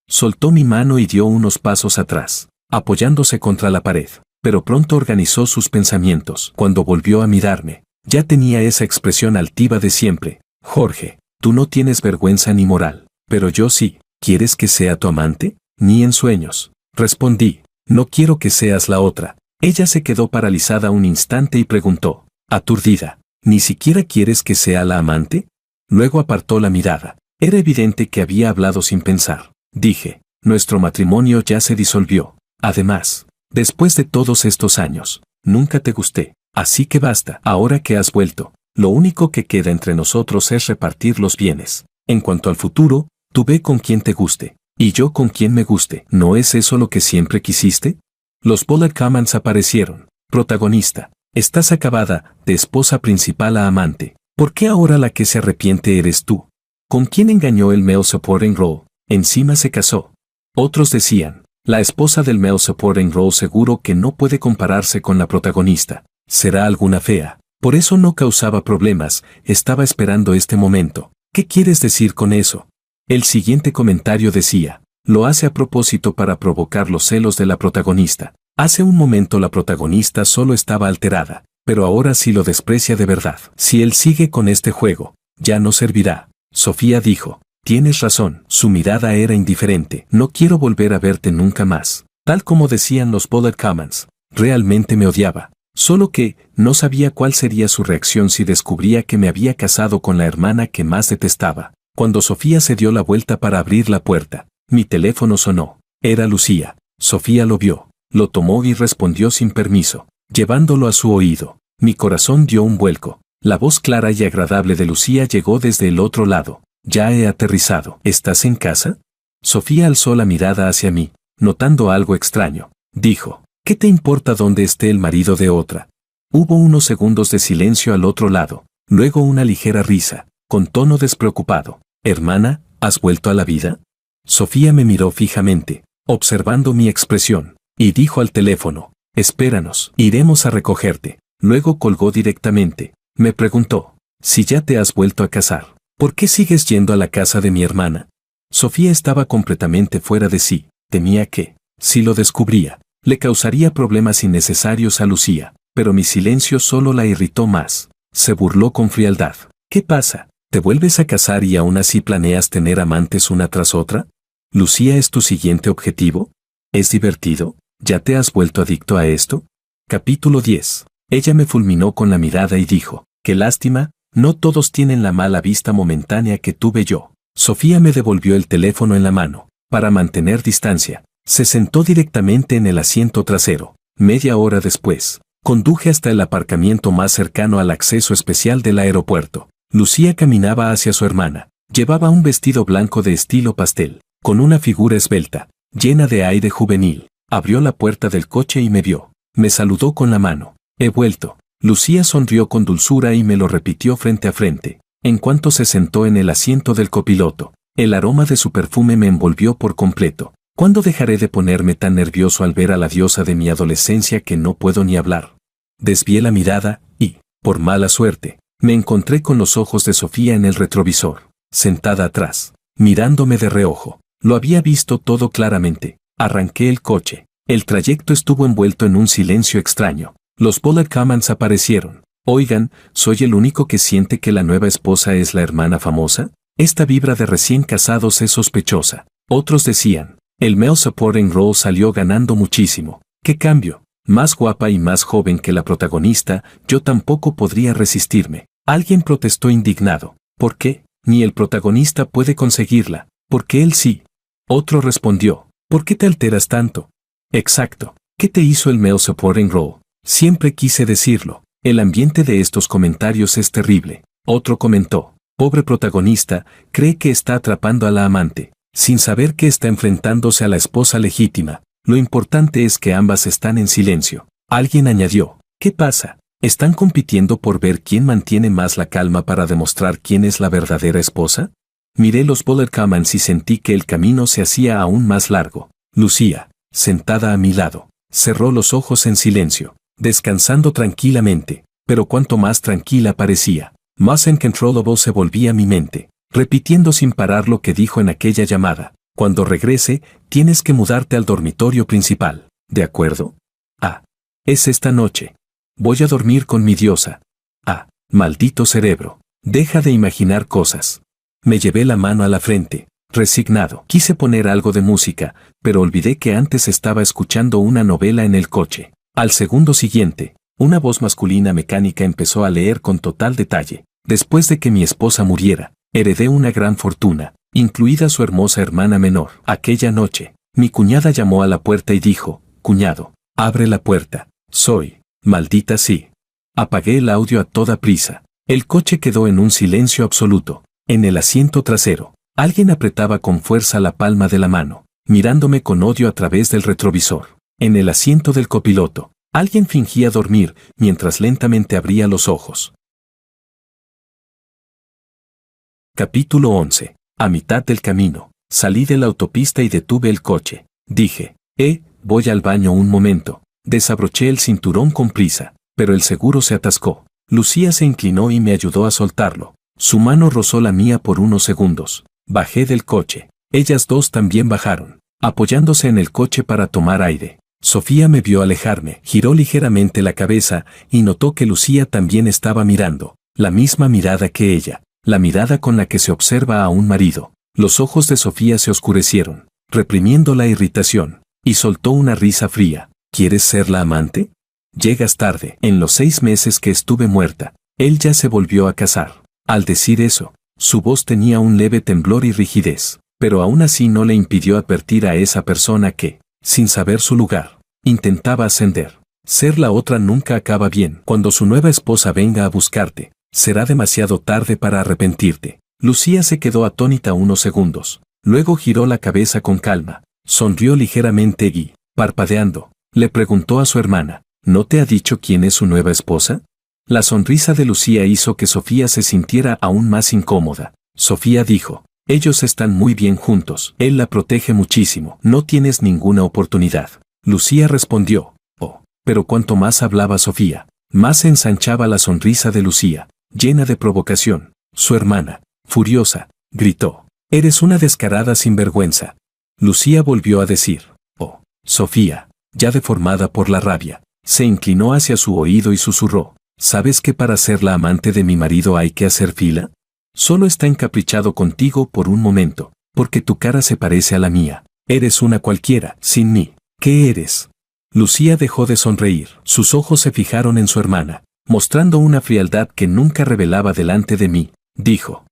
Soltó mi mano y dio unos pasos atrás, apoyándose contra la pared, pero pronto organizó sus pensamientos. Cuando volvió a mirarme, ya tenía esa expresión altiva de siempre. Jorge, tú no tienes vergüenza ni moral, pero yo sí. ¿Quieres que sea tu amante? Ni en sueños. Respondí: no quiero que seas la otra. Ella se quedó paralizada un instante y preguntó, aturdida: ¿ni siquiera quieres que sea la amante? Luego apartó la mirada. Era evidente que había hablado sin pensar. Dije: nuestro matrimonio ya se disolvió. Además, después de todos estos años, nunca te gusté. Así que basta. Ahora que has vuelto, lo único que queda entre nosotros es repartir los bienes. En cuanto al futuro, tú ve con quien te guste, y yo con quien me guste. ¿No es eso lo que siempre quisiste? Los Pollard Commons aparecieron. Protagonista: estás acabada, de esposa principal a amante. ¿Por qué ahora la que se arrepiente eres tú? ¿Con quién engañó el Male Supporting Role? Encima se casó. Otros decían: la esposa del Male Supporting Role seguro que no puede compararse con la protagonista. ¿Será alguna fea? Por eso no causaba problemas, estaba esperando este momento. ¿Qué quieres decir con eso? El siguiente comentario decía: lo hace a propósito para provocar los celos de la protagonista. Hace un momento la protagonista solo estaba alterada, pero ahora sí lo desprecia de verdad. Si él sigue con este juego, ya no servirá. Sofía dijo: tienes razón. Su mirada era indiferente. No quiero volver a verte nunca más. Tal como decían los Pollard Commons, realmente me odiaba. Solo que, no sabía cuál sería su reacción si descubría que me había casado con la hermana que más detestaba. Cuando Sofía se dio la vuelta para abrir la puerta, mi teléfono sonó. Era Lucía. Sofía lo vio, lo tomó y respondió sin permiso, llevándolo a su oído. Mi corazón dio un vuelco. La voz clara y agradable de Lucía llegó desde el otro lado. Ya he aterrizado. ¿Estás en casa? Sofía alzó la mirada hacia mí, notando algo extraño. Dijo: ¿qué te importa dónde esté el marido de otra? Hubo unos segundos de silencio al otro lado, luego una ligera risa, con tono despreocupado. Hermana, ¿has vuelto a la vida? Sofía me miró fijamente, observando mi expresión, y dijo al teléfono: espéranos, iremos a recogerte. Luego colgó directamente. Me preguntó: si ya te has vuelto a casar, ¿por qué sigues yendo a la casa de mi hermana? Sofía estaba completamente fuera de sí. Temía que, si lo descubría, le causaría problemas innecesarios a Lucía, pero mi silencio solo la irritó más. Se burló con frialdad. ¿Qué pasa? ¿Te vuelves a casar y aún así planeas tener amantes una tras otra? ¿Lucía es tu siguiente objetivo? ¿Es divertido? ¿Ya te has vuelto adicto a esto? Capítulo 10. Ella me fulminó con la mirada y dijo: qué lástima, no todos tienen la mala vista momentánea que tuve yo. Sofía me devolvió el teléfono en la mano. Para mantener distancia, se sentó directamente en el asiento trasero. Media hora después, conduje hasta el aparcamiento más cercano al acceso especial del aeropuerto. Lucía caminaba hacia su hermana. Llevaba un vestido blanco de estilo pastel, con una figura esbelta, llena de aire juvenil. Abrió la puerta del coche y me vio. Me saludó con la mano. He vuelto. Lucía sonrió con dulzura y me lo repitió frente a frente. En cuanto se sentó en el asiento del copiloto, el aroma de su perfume me envolvió por completo. ¿Cuándo dejaré de ponerme tan nervioso al ver a la diosa de mi adolescencia que no puedo ni hablar? Desvié la mirada y, por mala suerte, me encontré con los ojos de Sofía en el retrovisor, sentada atrás, mirándome de reojo. Lo había visto todo claramente. Arranqué el coche. El trayecto estuvo envuelto en un silencio extraño. Los Pollard Commons aparecieron. Oigan, ¿soy el único que siente que la nueva esposa es la hermana famosa? Esta vibra de recién casados es sospechosa. Otros decían: El male supporting role salió ganando muchísimo. ¡Qué cambio! Más guapa y más joven que la protagonista, yo tampoco podría resistirme. Alguien protestó indignado. ¿Por qué? Ni el protagonista puede conseguirla. ¿Por qué él sí? Otro respondió. ¿Por qué te alteras tanto? Exacto. ¿Qué te hizo el male supporting role? Siempre quise decirlo. El ambiente de estos comentarios es terrible. Otro comentó. Pobre protagonista, cree que está atrapando a la amante, sin saber que está enfrentándose a la esposa legítima. Lo importante es que ambas están en silencio. Alguien añadió. ¿Qué pasa? ¿Están compitiendo por ver quién mantiene más la calma para demostrar quién es la verdadera esposa? Miré los bullet comments y sentí que el camino se hacía aún más largo. Lucía, sentada a mi lado, cerró los ojos en silencio, descansando tranquilamente, pero cuanto más tranquila parecía, más uncontrollable se volvía mi mente, repitiendo sin parar lo que dijo en aquella llamada. Cuando regrese, tienes que mudarte al dormitorio principal, ¿de acuerdo? Ah, es esta noche. Voy a dormir con mi diosa. Ah, maldito cerebro, deja de imaginar cosas. Me llevé la mano a la frente, resignado. Quise poner algo de música, pero olvidé que antes estaba escuchando una novela en el coche. Al segundo siguiente, una voz masculina mecánica empezó a leer con total detalle. Después de que mi esposa muriera, heredé una gran fortuna, incluida su hermosa hermana menor. Aquella noche, mi cuñada llamó a la puerta y dijo, «Cuñado, abre la puerta. Soy, maldita sí». Apagué el audio a toda prisa. El coche quedó en un silencio absoluto. En el asiento trasero, alguien apretaba con fuerza la palma de la mano, mirándome con odio a través del retrovisor. En el asiento del copiloto, alguien fingía dormir mientras lentamente abría los ojos. Capítulo 11. A mitad del camino, salí de la autopista y detuve el coche. Dije, voy al baño un momento. Desabroché el cinturón con prisa, pero el seguro se atascó. Lucía se inclinó y me ayudó a soltarlo. Su mano rozó la mía por unos segundos. Bajé del coche. Ellas dos también bajaron, apoyándose en el coche para tomar aire. Sofía me vio alejarme, giró ligeramente la cabeza y notó que Lucía también estaba mirando, la misma mirada que ella. La mirada con la que se observa a un marido. Los ojos de Sofía se oscurecieron, reprimiendo la irritación, y soltó una risa fría. ¿Quieres ser la amante? Llegas tarde. En los 6 meses que estuve muerta, él ya se volvió a casar. Al decir eso, su voz tenía un leve temblor y rigidez, pero aún así no le impidió advertir a esa persona que, sin saber su lugar, intentaba ascender. Ser la otra nunca acaba bien. Cuando su nueva esposa venga a buscarte, será demasiado tarde para arrepentirte. Lucía se quedó atónita unos segundos. Luego giró la cabeza con calma, sonrió ligeramente y, parpadeando, le preguntó a su hermana, ¿no te ha dicho quién es su nueva esposa? La sonrisa de Lucía hizo que Sofía se sintiera aún más incómoda. Sofía dijo, ellos están muy bien juntos, él la protege muchísimo, no tienes ninguna oportunidad. Lucía respondió, pero cuanto más hablaba Sofía, más se ensanchaba la sonrisa de Lucía. Llena de provocación, su hermana, furiosa, gritó, «Eres una descarada sinvergüenza». Lucía volvió a decir, Sofía, ya deformada por la rabia, se inclinó hacia su oído y susurró, «¿Sabes que para ser la amante de mi marido hay que hacer fila? Solo está encaprichado contigo por un momento, porque tu cara se parece a la mía. Eres una cualquiera, sin mí. ¿Qué eres?» Lucía dejó de sonreír, sus ojos se fijaron en su hermana. Mostrando una frialdad que nunca revelaba delante de mí, dijo,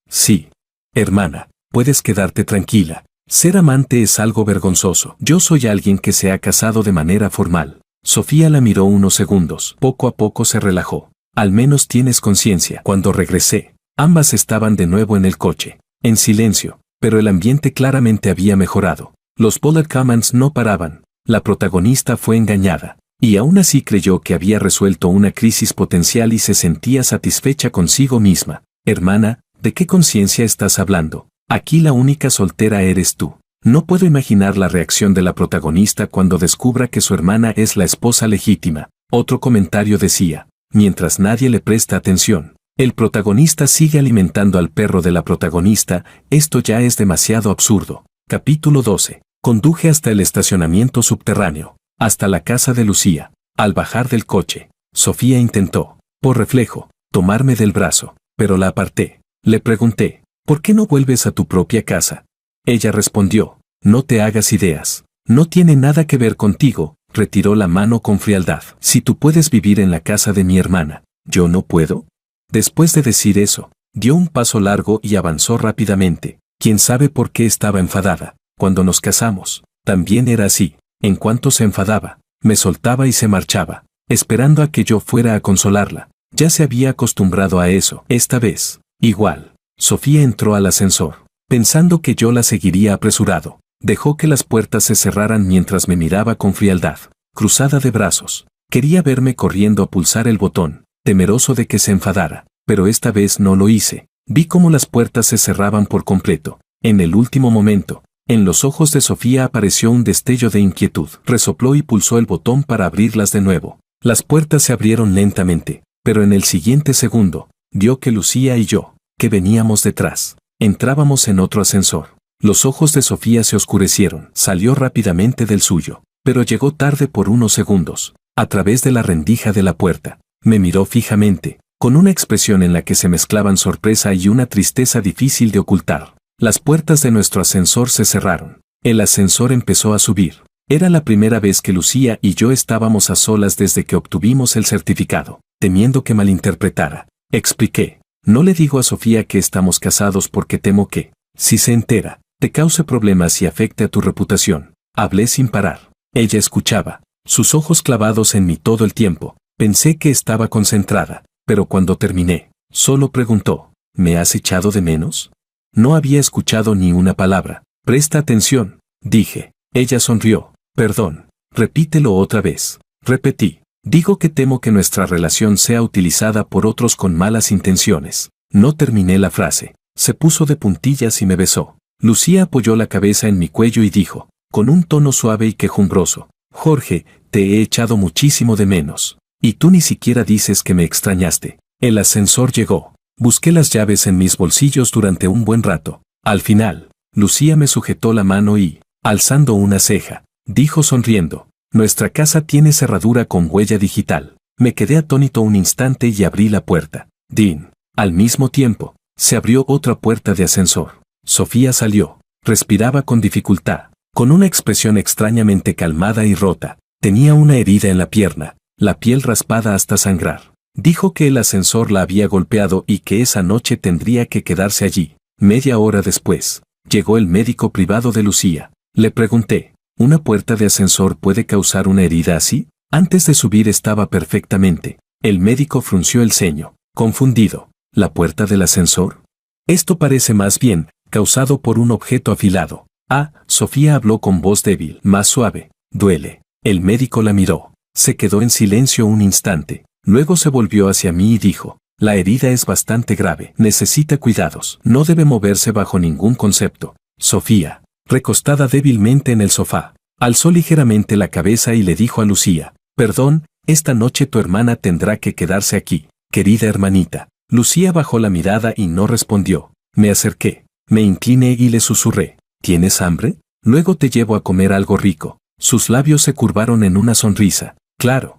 sí. Hermana, puedes quedarte tranquila. Ser amante es algo vergonzoso. Yo soy alguien que se ha casado de manera formal. Sofía la miró unos segundos. Poco a poco se relajó. Al menos tienes conciencia. Cuando regresé, ambas estaban de nuevo en el coche, en silencio, pero el ambiente claramente había mejorado. Los bullet comments no paraban. La protagonista fue engañada. Y aún así creyó que había resuelto una crisis potencial y se sentía satisfecha consigo misma. Hermana, ¿de qué conciencia estás hablando? Aquí la única soltera eres tú. No puedo imaginar la reacción de la protagonista cuando descubra que su hermana es la esposa legítima. Otro comentario decía, mientras nadie le presta atención, el protagonista sigue alimentando al perro de la protagonista, esto ya es demasiado absurdo. Capítulo 12. Conduje hasta el estacionamiento subterráneo. Hasta la casa de Lucía. Al bajar del coche, Sofía intentó, por reflejo, tomarme del brazo, pero la aparté. Le pregunté, ¿por qué no vuelves a tu propia casa? Ella respondió, No te hagas ideas. No tiene nada que ver contigo, retiró la mano con frialdad. Si tú puedes vivir en la casa de mi hermana, ¿yo no puedo? Después de decir eso, dio un paso largo y avanzó rápidamente. ¿Quién sabe por qué estaba enfadada? Cuando nos casamos, también era así. En cuanto se enfadaba, me soltaba y se marchaba, esperando a que yo fuera a consolarla. Ya se había acostumbrado a eso. Esta vez, igual. Sofía entró al ascensor, pensando que yo la seguiría apresurado. Dejó que las puertas se cerraran mientras me miraba con frialdad, cruzada de brazos. Quería verme corriendo a pulsar el botón, temeroso de que se enfadara, pero esta vez no lo hice. Vi cómo las puertas se cerraban por completo. En el último momento, en los ojos de Sofía apareció un destello de inquietud. Resopló y pulsó el botón para abrirlas de nuevo. Las puertas se abrieron lentamente, pero en el siguiente segundo, vio que Lucía y yo, que veníamos detrás, entrábamos en otro ascensor. Los ojos de Sofía se oscurecieron. Salió rápidamente del suyo, pero llegó tarde por unos segundos. A través de la rendija de la puerta, me miró fijamente, con una expresión en la que se mezclaban sorpresa y una tristeza difícil de ocultar. Las puertas de nuestro ascensor se cerraron. El ascensor empezó a subir. Era la primera vez que Lucía y yo estábamos a solas desde que obtuvimos el certificado. Temiendo que malinterpretara, expliqué: no le digo a Sofía que estamos casados porque temo que, si se entera, te cause problemas y afecte a tu reputación. Hablé sin parar. Ella escuchaba, sus ojos clavados en mí todo el tiempo. Pensé que estaba concentrada, pero cuando terminé, solo preguntó: ¿me has echado de menos? No había escuchado ni una palabra. Presta atención, dije. Ella sonrió. Perdón, repítelo otra vez. Repetí. Digo que temo que nuestra relación sea utilizada por otros con malas intenciones. No terminé la frase. Se puso de puntillas y me besó. Lucía apoyó la cabeza en mi cuello y dijo, con un tono suave y quejumbroso: Jorge, te he echado muchísimo de menos. Y tú ni siquiera dices que me extrañaste. El ascensor llegó. Busqué las llaves en mis bolsillos durante un buen rato. Al final, Lucía me sujetó la mano y, alzando una ceja, dijo sonriendo: nuestra casa tiene cerradura con huella digital. Me quedé atónito un instante y abrí la puerta. Din. Al mismo tiempo, se abrió otra puerta de ascensor. Sofía salió. Respiraba con dificultad, con una expresión extrañamente calmada y rota. Tenía una herida en la pierna, la piel raspada hasta sangrar. Dijo que el ascensor la había golpeado y que esa noche tendría que quedarse allí. Media hora después, llegó el médico privado de Lucía. Le pregunté: ¿una puerta de ascensor puede causar una herida así? Antes de subir estaba perfectamente. El médico frunció el ceño, confundido. ¿La puerta del ascensor? Esto parece más bien causado por un objeto afilado. Ah, Sofía habló con voz débil, más suave. Duele. El médico la miró. Se quedó en silencio un instante. Luego se volvió hacia mí y dijo: la herida es bastante grave. Necesita cuidados. No debe moverse bajo ningún concepto. Sofía, recostada débilmente en el sofá, alzó ligeramente la cabeza y le dijo a Lucía: perdón, esta noche tu hermana tendrá que quedarse aquí, querida hermanita. Lucía bajó la mirada y no respondió. Me acerqué, me incliné y le susurré: ¿tienes hambre? Luego te llevo a comer algo rico. Sus labios se curvaron en una sonrisa. Claro.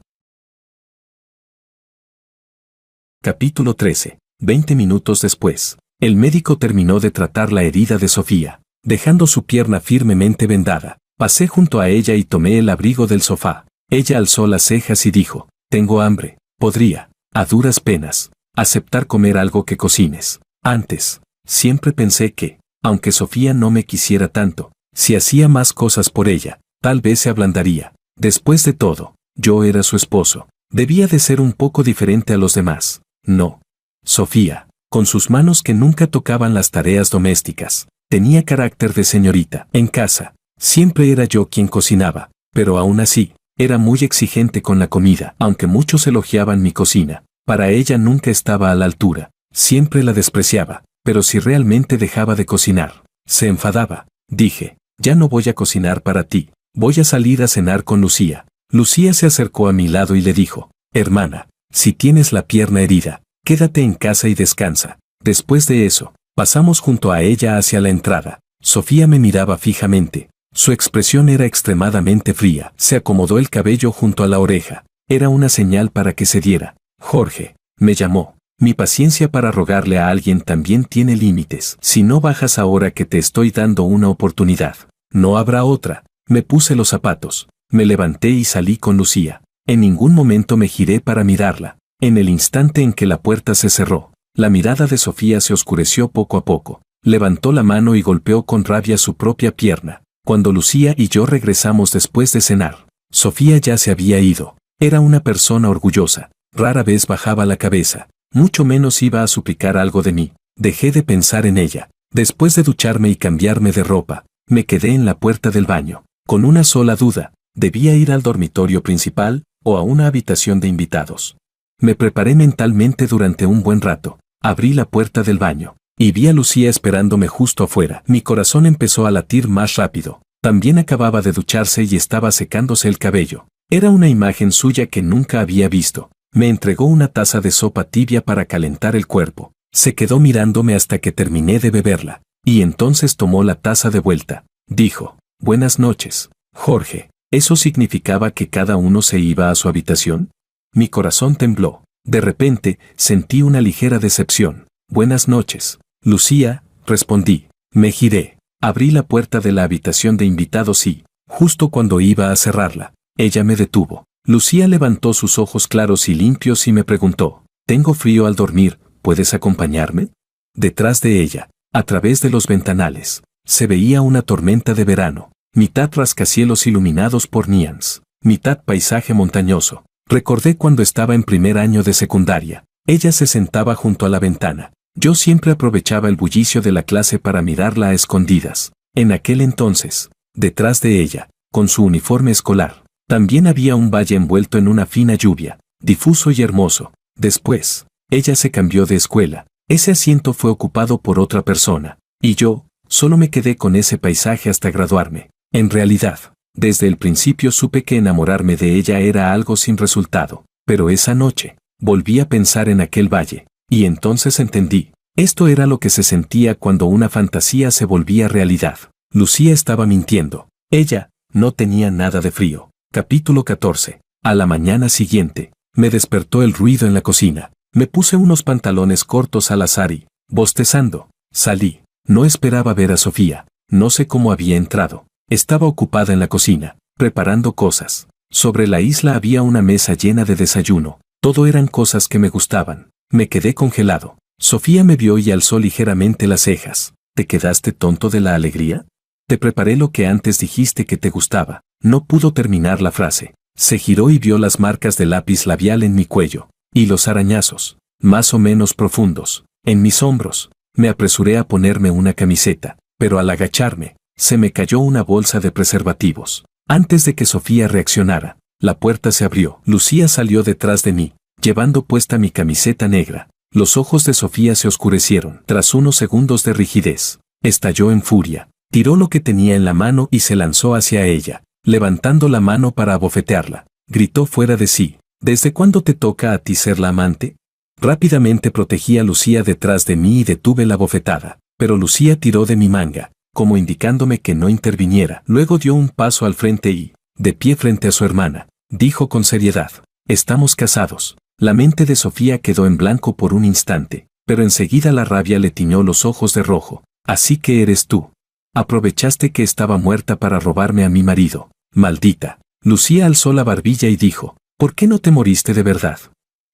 Capítulo 13. 20 minutos después, el médico terminó de tratar la herida de Sofía. Dejando su pierna firmemente vendada, pasé junto a ella y tomé el abrigo del sofá. Ella alzó las cejas y dijo: tengo hambre. Podría, a duras penas, aceptar comer algo que cocines. Antes, siempre pensé que, aunque Sofía no me quisiera tanto, si hacía más cosas por ella, tal vez se ablandaría. Después de todo, yo era su esposo. Debía de ser un poco diferente a los demás. No. Sofía, con sus manos que nunca tocaban las tareas domésticas, tenía carácter de señorita. En casa, siempre era yo quien cocinaba, pero aún así, era muy exigente con la comida. Aunque muchos elogiaban mi cocina, para ella nunca estaba a la altura. Siempre la despreciaba, pero si realmente dejaba de cocinar, se enfadaba. Dije: ya no voy a cocinar para ti, voy a salir a cenar con Lucía. Lucía se acercó a mi lado y le dijo: hermana, si tienes la pierna herida, quédate en casa y descansa. Después de eso, pasamos junto a ella hacia la entrada. Sofía me miraba fijamente. Su expresión era extremadamente fría. Se acomodó el cabello junto a la oreja. Era una señal para que cediera. Jorge, me llamó. Mi paciencia para rogarle a alguien también tiene límites. Si no bajas ahora que te estoy dando una oportunidad, No habrá otra. Me puse los zapatos. Me levanté y salí con Lucía. En ningún momento me giré para mirarla. En el instante en que la puerta se cerró, la mirada de Sofía se oscureció poco a poco. Levantó la mano y golpeó con rabia su propia pierna. Cuando Lucía y yo regresamos después de cenar, Sofía ya se había ido. Era una persona orgullosa. Rara vez bajaba la cabeza. Mucho menos iba a suplicar algo de mí. Dejé de pensar en ella. Después de ducharme y cambiarme de ropa, me quedé en la puerta del baño, con una sola duda: ¿debía ir al dormitorio principal o a una habitación de invitados? Me preparé mentalmente durante un buen rato. Abrí la puerta del baño y vi a Lucía esperándome justo afuera. Mi corazón empezó a latir más rápido. También acababa de ducharse y estaba secándose el cabello. Era una imagen suya que nunca había visto. Me entregó una taza de sopa tibia para calentar el cuerpo. Se quedó mirándome hasta que terminé de beberla, y entonces tomó la taza de vuelta. Dijo: «Buenas noches, Jorge». ¿Eso significaba que cada uno se iba a su habitación? Mi corazón tembló. De repente, sentí una ligera decepción. «Buenas noches, Lucía», respondí. Me giré. Abrí la puerta de la habitación de invitados y, justo cuando iba a cerrarla, ella me detuvo. Lucía levantó sus ojos claros y limpios y me preguntó: «Tengo frío al dormir, ¿puedes acompañarme?». Detrás de ella, a través de los ventanales, se veía una tormenta de verano, mitad rascacielos iluminados por neons, mitad paisaje montañoso. Recordé cuando estaba en primer año de secundaria. Ella se sentaba junto a la ventana. Yo siempre aprovechaba el bullicio de la clase para mirarla a escondidas. En aquel entonces, detrás de ella, con su uniforme escolar, también había un valle envuelto en una fina lluvia, difuso y hermoso. Después, ella se cambió de escuela. Ese asiento fue ocupado por otra persona, y yo solo me quedé con ese paisaje hasta graduarme. En realidad, desde el principio supe que enamorarme de ella era algo sin resultado, pero esa noche, volví a pensar en aquel valle, y entonces entendí. Esto era lo que se sentía cuando una fantasía se volvía realidad. Lucía estaba mintiendo. Ella no tenía nada de frío. Capítulo 14. A la mañana siguiente, me despertó el ruido en la cocina. Me puse unos pantalones cortos al azar y, bostezando, salí. No esperaba ver a Sofía. No sé cómo había entrado. Estaba ocupada en la cocina, preparando cosas. Sobre la isla había una mesa llena de desayuno. Todo eran cosas que me gustaban. Me quedé congelado. Sofía me vio y alzó ligeramente las cejas. ¿Te quedaste tonto de la alegría? Te preparé lo que antes dijiste que te gustaba. No pudo terminar la frase. Se giró y vio las marcas de lápiz labial en mi cuello, y los arañazos, más o menos profundos, en mis hombros. Me apresuré a ponerme una camiseta, pero al agacharme, se me cayó una bolsa de preservativos. Antes de que Sofía reaccionara, la puerta se abrió. Lucía salió detrás de mí, llevando puesta mi camiseta negra. Los ojos de Sofía se oscurecieron. Tras unos segundos de rigidez, estalló en furia. Tiró lo que tenía en la mano y se lanzó hacia ella, levantando la mano para abofetearla. Gritó fuera de sí: «¿Desde cuándo te toca a ti ser la amante?». Rápidamente protegí a Lucía detrás de mí y detuve la bofetada, pero Lucía tiró de mi manga, como indicándome que no interviniera. Luego dio un paso al frente y, de pie frente a su hermana, dijo con seriedad: «Estamos casados». La mente de Sofía quedó en blanco por un instante, pero enseguida la rabia le tiñó los ojos de rojo. «Así que eres tú. Aprovechaste que estaba muerta para robarme a mi marido. Maldita». Lucía alzó la barbilla y dijo: «¿Por qué no te moriste de verdad?».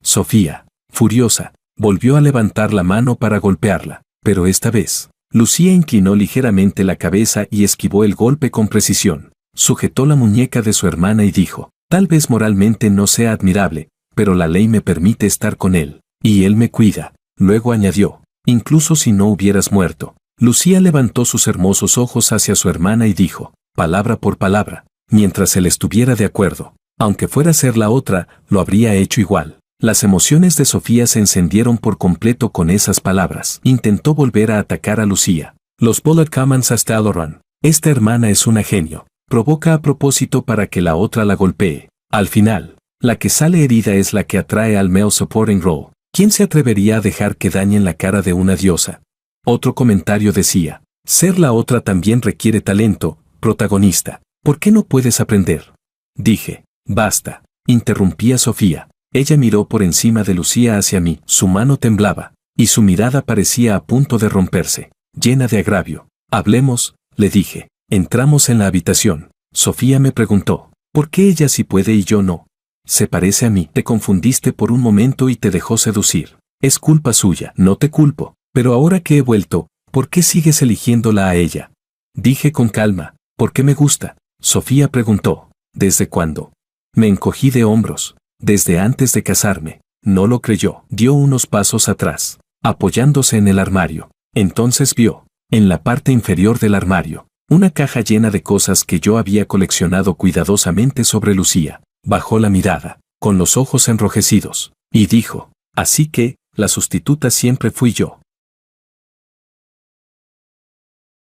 Sofía, furiosa, volvió a levantar la mano para golpearla, pero esta vez, Lucía inclinó ligeramente la cabeza y esquivó el golpe con precisión. Sujetó la muñeca de su hermana y dijo: «Tal vez moralmente no sea admirable, pero la ley me permite estar con él, y él me cuida». Luego añadió: «Incluso si no hubieras muerto». Lucía levantó sus hermosos ojos hacia su hermana y dijo, palabra por palabra: «Mientras él estuviera de acuerdo, aunque fuera a ser la otra, lo habría hecho igual». Las emociones de Sofía se encendieron por completo con esas palabras. Intentó volver a atacar a Lucía. «Los bullet commands hasta Aloran. Esta hermana es una genio. Provoca a propósito para que la otra la golpee. Al final, la que sale herida es la que atrae al male supporting role. ¿Quién se atrevería a dejar que dañen la cara de una diosa?». Otro comentario decía: «Ser la otra también requiere talento, protagonista. ¿Por qué no puedes aprender?». Dije: «Basta», interrumpí a Sofía. Ella miró por encima de Lucía hacia mí. Su mano temblaba, y su mirada parecía a punto de romperse, llena de agravio. «Hablemos», le dije. Entramos en la habitación. Sofía me preguntó, ¿por qué ella sí puede y yo no? Se parece a mí. Te confundiste por un momento y te dejó seducir. Es culpa suya. No te culpo. Pero ahora que he vuelto, ¿por qué sigues eligiéndola a ella? Dije con calma, ¿por qué me gusta? Sofía preguntó, ¿desde cuándo? Me encogí de hombros. Desde antes de casarme. No lo creyó. Dio unos pasos atrás, apoyándose en el armario. Entonces vio, en la parte inferior del armario, una caja llena de cosas que yo había coleccionado cuidadosamente sobre Lucía. Bajó la mirada, con los ojos enrojecidos, y dijo, así que, la sustituta siempre fui yo.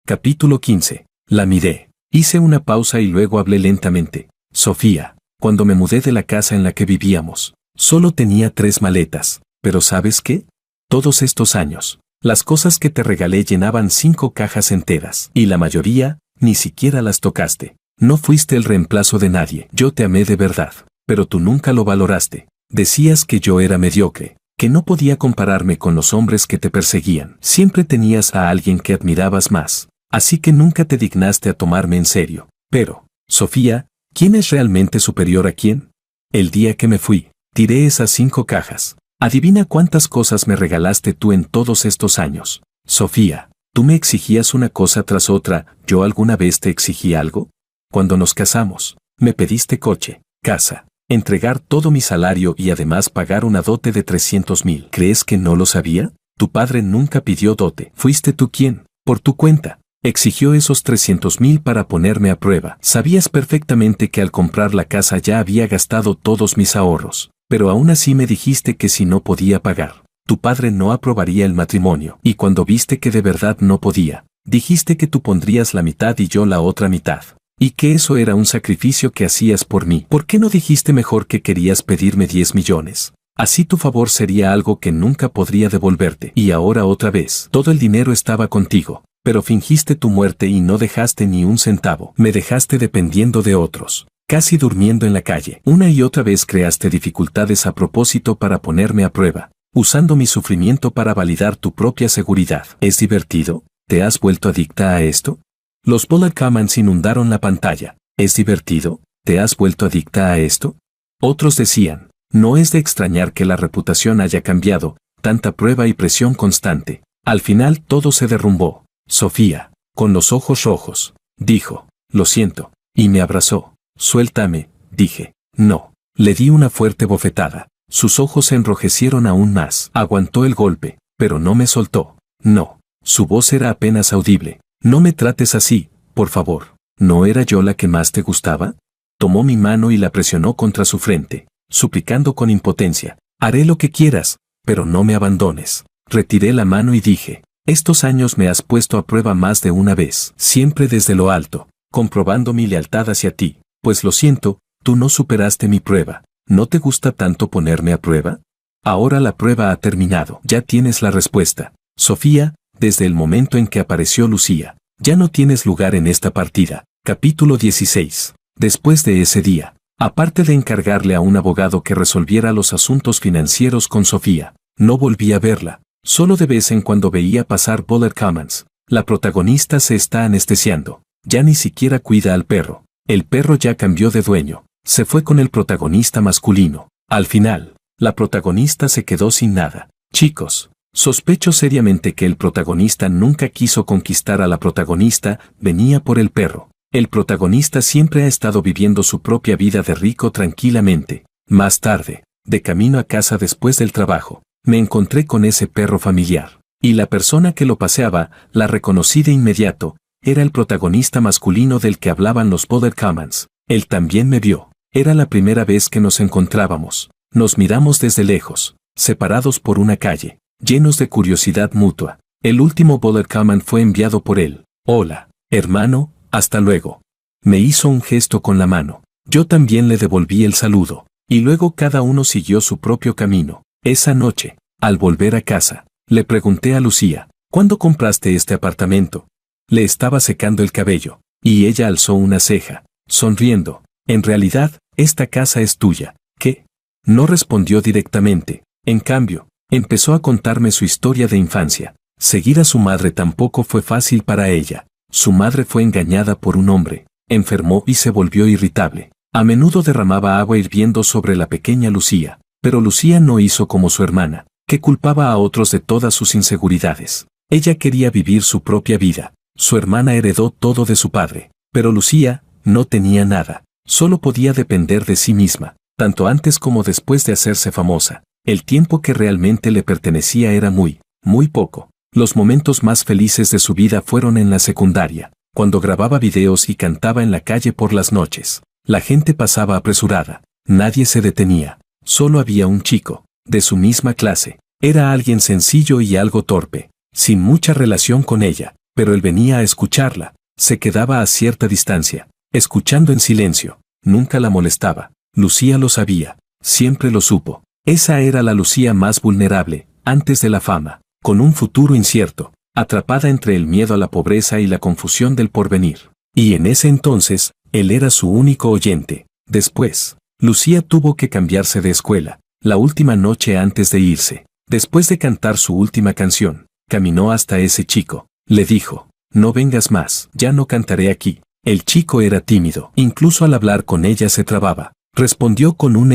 Capítulo 15. La miré. Hice una pausa y luego hablé lentamente. Sofía, cuando me mudé de la casa en la que vivíamos, solo tenía 3 maletas, pero ¿sabes qué? Todos estos años, las cosas que te regalé llenaban 5 cajas enteras, y la mayoría, ni siquiera las tocaste. No fuiste el reemplazo de nadie. Yo te amé de verdad, pero tú nunca lo valoraste. Decías que yo era mediocre, que no podía compararme con los hombres que te perseguían. Siempre tenías a alguien que admirabas más, así que nunca te dignaste a tomarme en serio. Pero, Sofía, ¿quién es realmente superior a quién? El día que me fui, tiré esas 5 cajas. Adivina cuántas cosas me regalaste tú en todos estos años. Sofía, tú me exigías una cosa tras otra. ¿Yo alguna vez te exigí algo? Cuando nos casamos, me pediste coche, casa, entregar todo mi salario y además pagar una dote de 300,000. ¿Crees que no lo sabía? Tu padre nunca pidió dote. Fuiste tú quien, por tu cuenta, exigió esos 300,000 para ponerme a prueba. Sabías perfectamente que al comprar la casa ya había gastado todos mis ahorros, pero aún así me dijiste que si no podía pagar, tu padre no aprobaría el matrimonio. Y cuando viste que de verdad no podía, dijiste que tú pondrías la mitad y yo la otra mitad. Y que eso era un sacrificio que hacías por mí. ¿Por qué no dijiste mejor que querías pedirme 10 millones? Así tu favor sería algo que nunca podría devolverte. Y ahora otra vez, todo el dinero estaba contigo, pero fingiste tu muerte y no dejaste ni un centavo. Me dejaste dependiendo de otros, casi durmiendo en la calle. Una y otra vez creaste dificultades a propósito para ponerme a prueba, usando mi sufrimiento para validar tu propia seguridad. ¿Es divertido? ¿Te has vuelto adicta a esto? Los bullet comments inundaron la pantalla. ¿Es divertido? ¿Te has vuelto adicta a esto? Otros decían, no es de extrañar que la reputación haya cambiado, tanta prueba y presión constante. Al final todo se derrumbó. Sofía, con los ojos rojos, dijo, lo siento, y me abrazó. Suéltame, dije. No. Le di una fuerte bofetada. Sus ojos se enrojecieron aún más. Aguantó el golpe, pero no me soltó. No. Su voz era apenas audible. No me trates así, por favor. ¿No era yo la que más te gustaba? Tomó mi mano y la presionó contra su frente, suplicando con impotencia. Haré lo que quieras, pero no me abandones. Retiré la mano y dije, estos años me has puesto a prueba más de una vez, siempre desde lo alto, comprobando mi lealtad hacia ti. Pues lo siento, tú no superaste mi prueba. ¿No te gusta tanto ponerme a prueba? Ahora la prueba ha terminado. Ya tienes la respuesta. Sofía, desde el momento en que apareció Lucía, ya no tienes lugar en esta partida. Capítulo 16. Después de ese día, aparte de encargarle a un abogado que resolviera los asuntos financieros con Sofía, no volví a verla. Solo de vez en cuando veía pasar bullet comments. La protagonista se está anestesiando. Ya ni siquiera cuida al perro. El perro ya cambió de dueño. Se fue con el protagonista masculino. Al final, la protagonista se quedó sin nada. Chicos, sospecho seriamente que el protagonista nunca quiso conquistar a la protagonista, venía por el perro. El protagonista siempre ha estado viviendo su propia vida de rico tranquilamente. Más tarde, de camino a casa después del trabajo, me encontré con ese perro familiar. Y la persona que lo paseaba, la reconocí de inmediato, era el protagonista masculino del que hablaban los bullet comments. Él también me vio. Era la primera vez que nos encontrábamos. Nos miramos desde lejos, separados por una calle, llenos de curiosidad mutua. El último bullet comment fue enviado por él. Hola, hermano, hasta luego. Me hizo un gesto con la mano. Yo también le devolví el saludo. Y luego cada uno siguió su propio camino. Esa noche, al volver a casa, le pregunté a Lucía, ¿cuándo compraste este apartamento? Le estaba secando el cabello, y ella alzó una ceja, sonriendo. En realidad, esta casa es tuya. ¿Qué? No respondió directamente. En cambio, empezó a contarme su historia de infancia. Seguir a su madre tampoco fue fácil para ella. Su madre fue engañada por un hombre, enfermó y se volvió irritable. A menudo derramaba agua hirviendo sobre la pequeña Lucía, pero Lucía no hizo como su hermana, que culpaba a otros de todas sus inseguridades. Ella quería vivir su propia vida. Su hermana heredó todo de su padre, pero Lucía no tenía nada. Solo podía depender de sí misma, tanto antes como después de hacerse famosa. El tiempo que realmente le pertenecía era muy poco. Los momentos más felices de su vida fueron en la secundaria, cuando grababa videos y cantaba en la calle por las noches. La gente pasaba apresurada, nadie se detenía. Solo había un chico, de su misma clase. Era alguien sencillo y algo torpe, sin mucha relación con ella, pero él venía a escucharla. Se quedaba a cierta distancia, escuchando en silencio. Nunca la molestaba. Lucía lo sabía, siempre lo supo. Esa era la Lucía más vulnerable, antes de la fama, con un futuro incierto, atrapada entre el miedo a la pobreza y la confusión del porvenir. Y en ese entonces, él era su único oyente. Después, Lucía tuvo que cambiarse de escuela, la última noche antes de irse. Después de cantar su última canción, caminó hasta ese chico. Le dijo, no vengas más, ya no cantaré aquí. El chico era tímido, incluso al hablar con ella se trababa. Respondió con un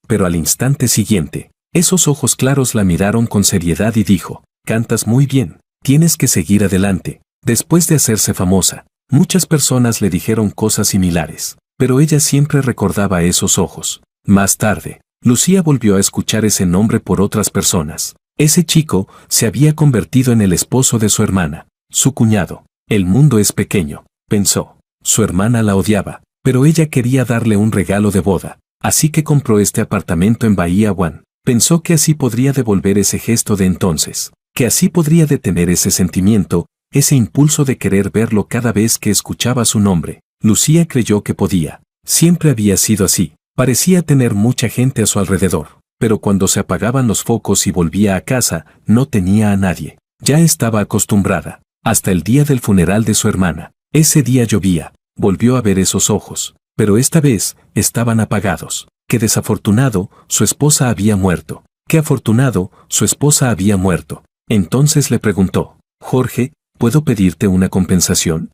pero al instante siguiente, esos ojos claros la miraron con seriedad y dijo, cantas muy bien, tienes que seguir adelante. Después de hacerse famosa, muchas personas le dijeron cosas similares, pero ella siempre recordaba esos ojos. Más tarde, Lucía volvió a escuchar ese nombre por otras personas. Ese chico se había convertido en el esposo de su hermana, su cuñado. El mundo es pequeño, pensó. Su hermana la odiaba, pero ella quería darle un regalo de boda, así que compró este apartamento en Bahía One. Pensó que así podría devolver ese gesto de entonces, que así podría detener ese sentimiento, ese impulso de querer verlo cada vez que escuchaba su nombre. Lucía creyó que podía. Siempre había sido así. Parecía tener mucha gente a su alrededor, pero cuando se apagaban los focos y volvía a casa, no tenía a nadie. Ya estaba acostumbrada, hasta el día del funeral de su hermana. Ese día llovía, volvió a ver esos ojos, pero esta vez estaban apagados. Qué desafortunado, su esposa había muerto. Qué afortunado, su esposa había muerto. Entonces le preguntó, Jorge, ¿puedo pedirte una compensación?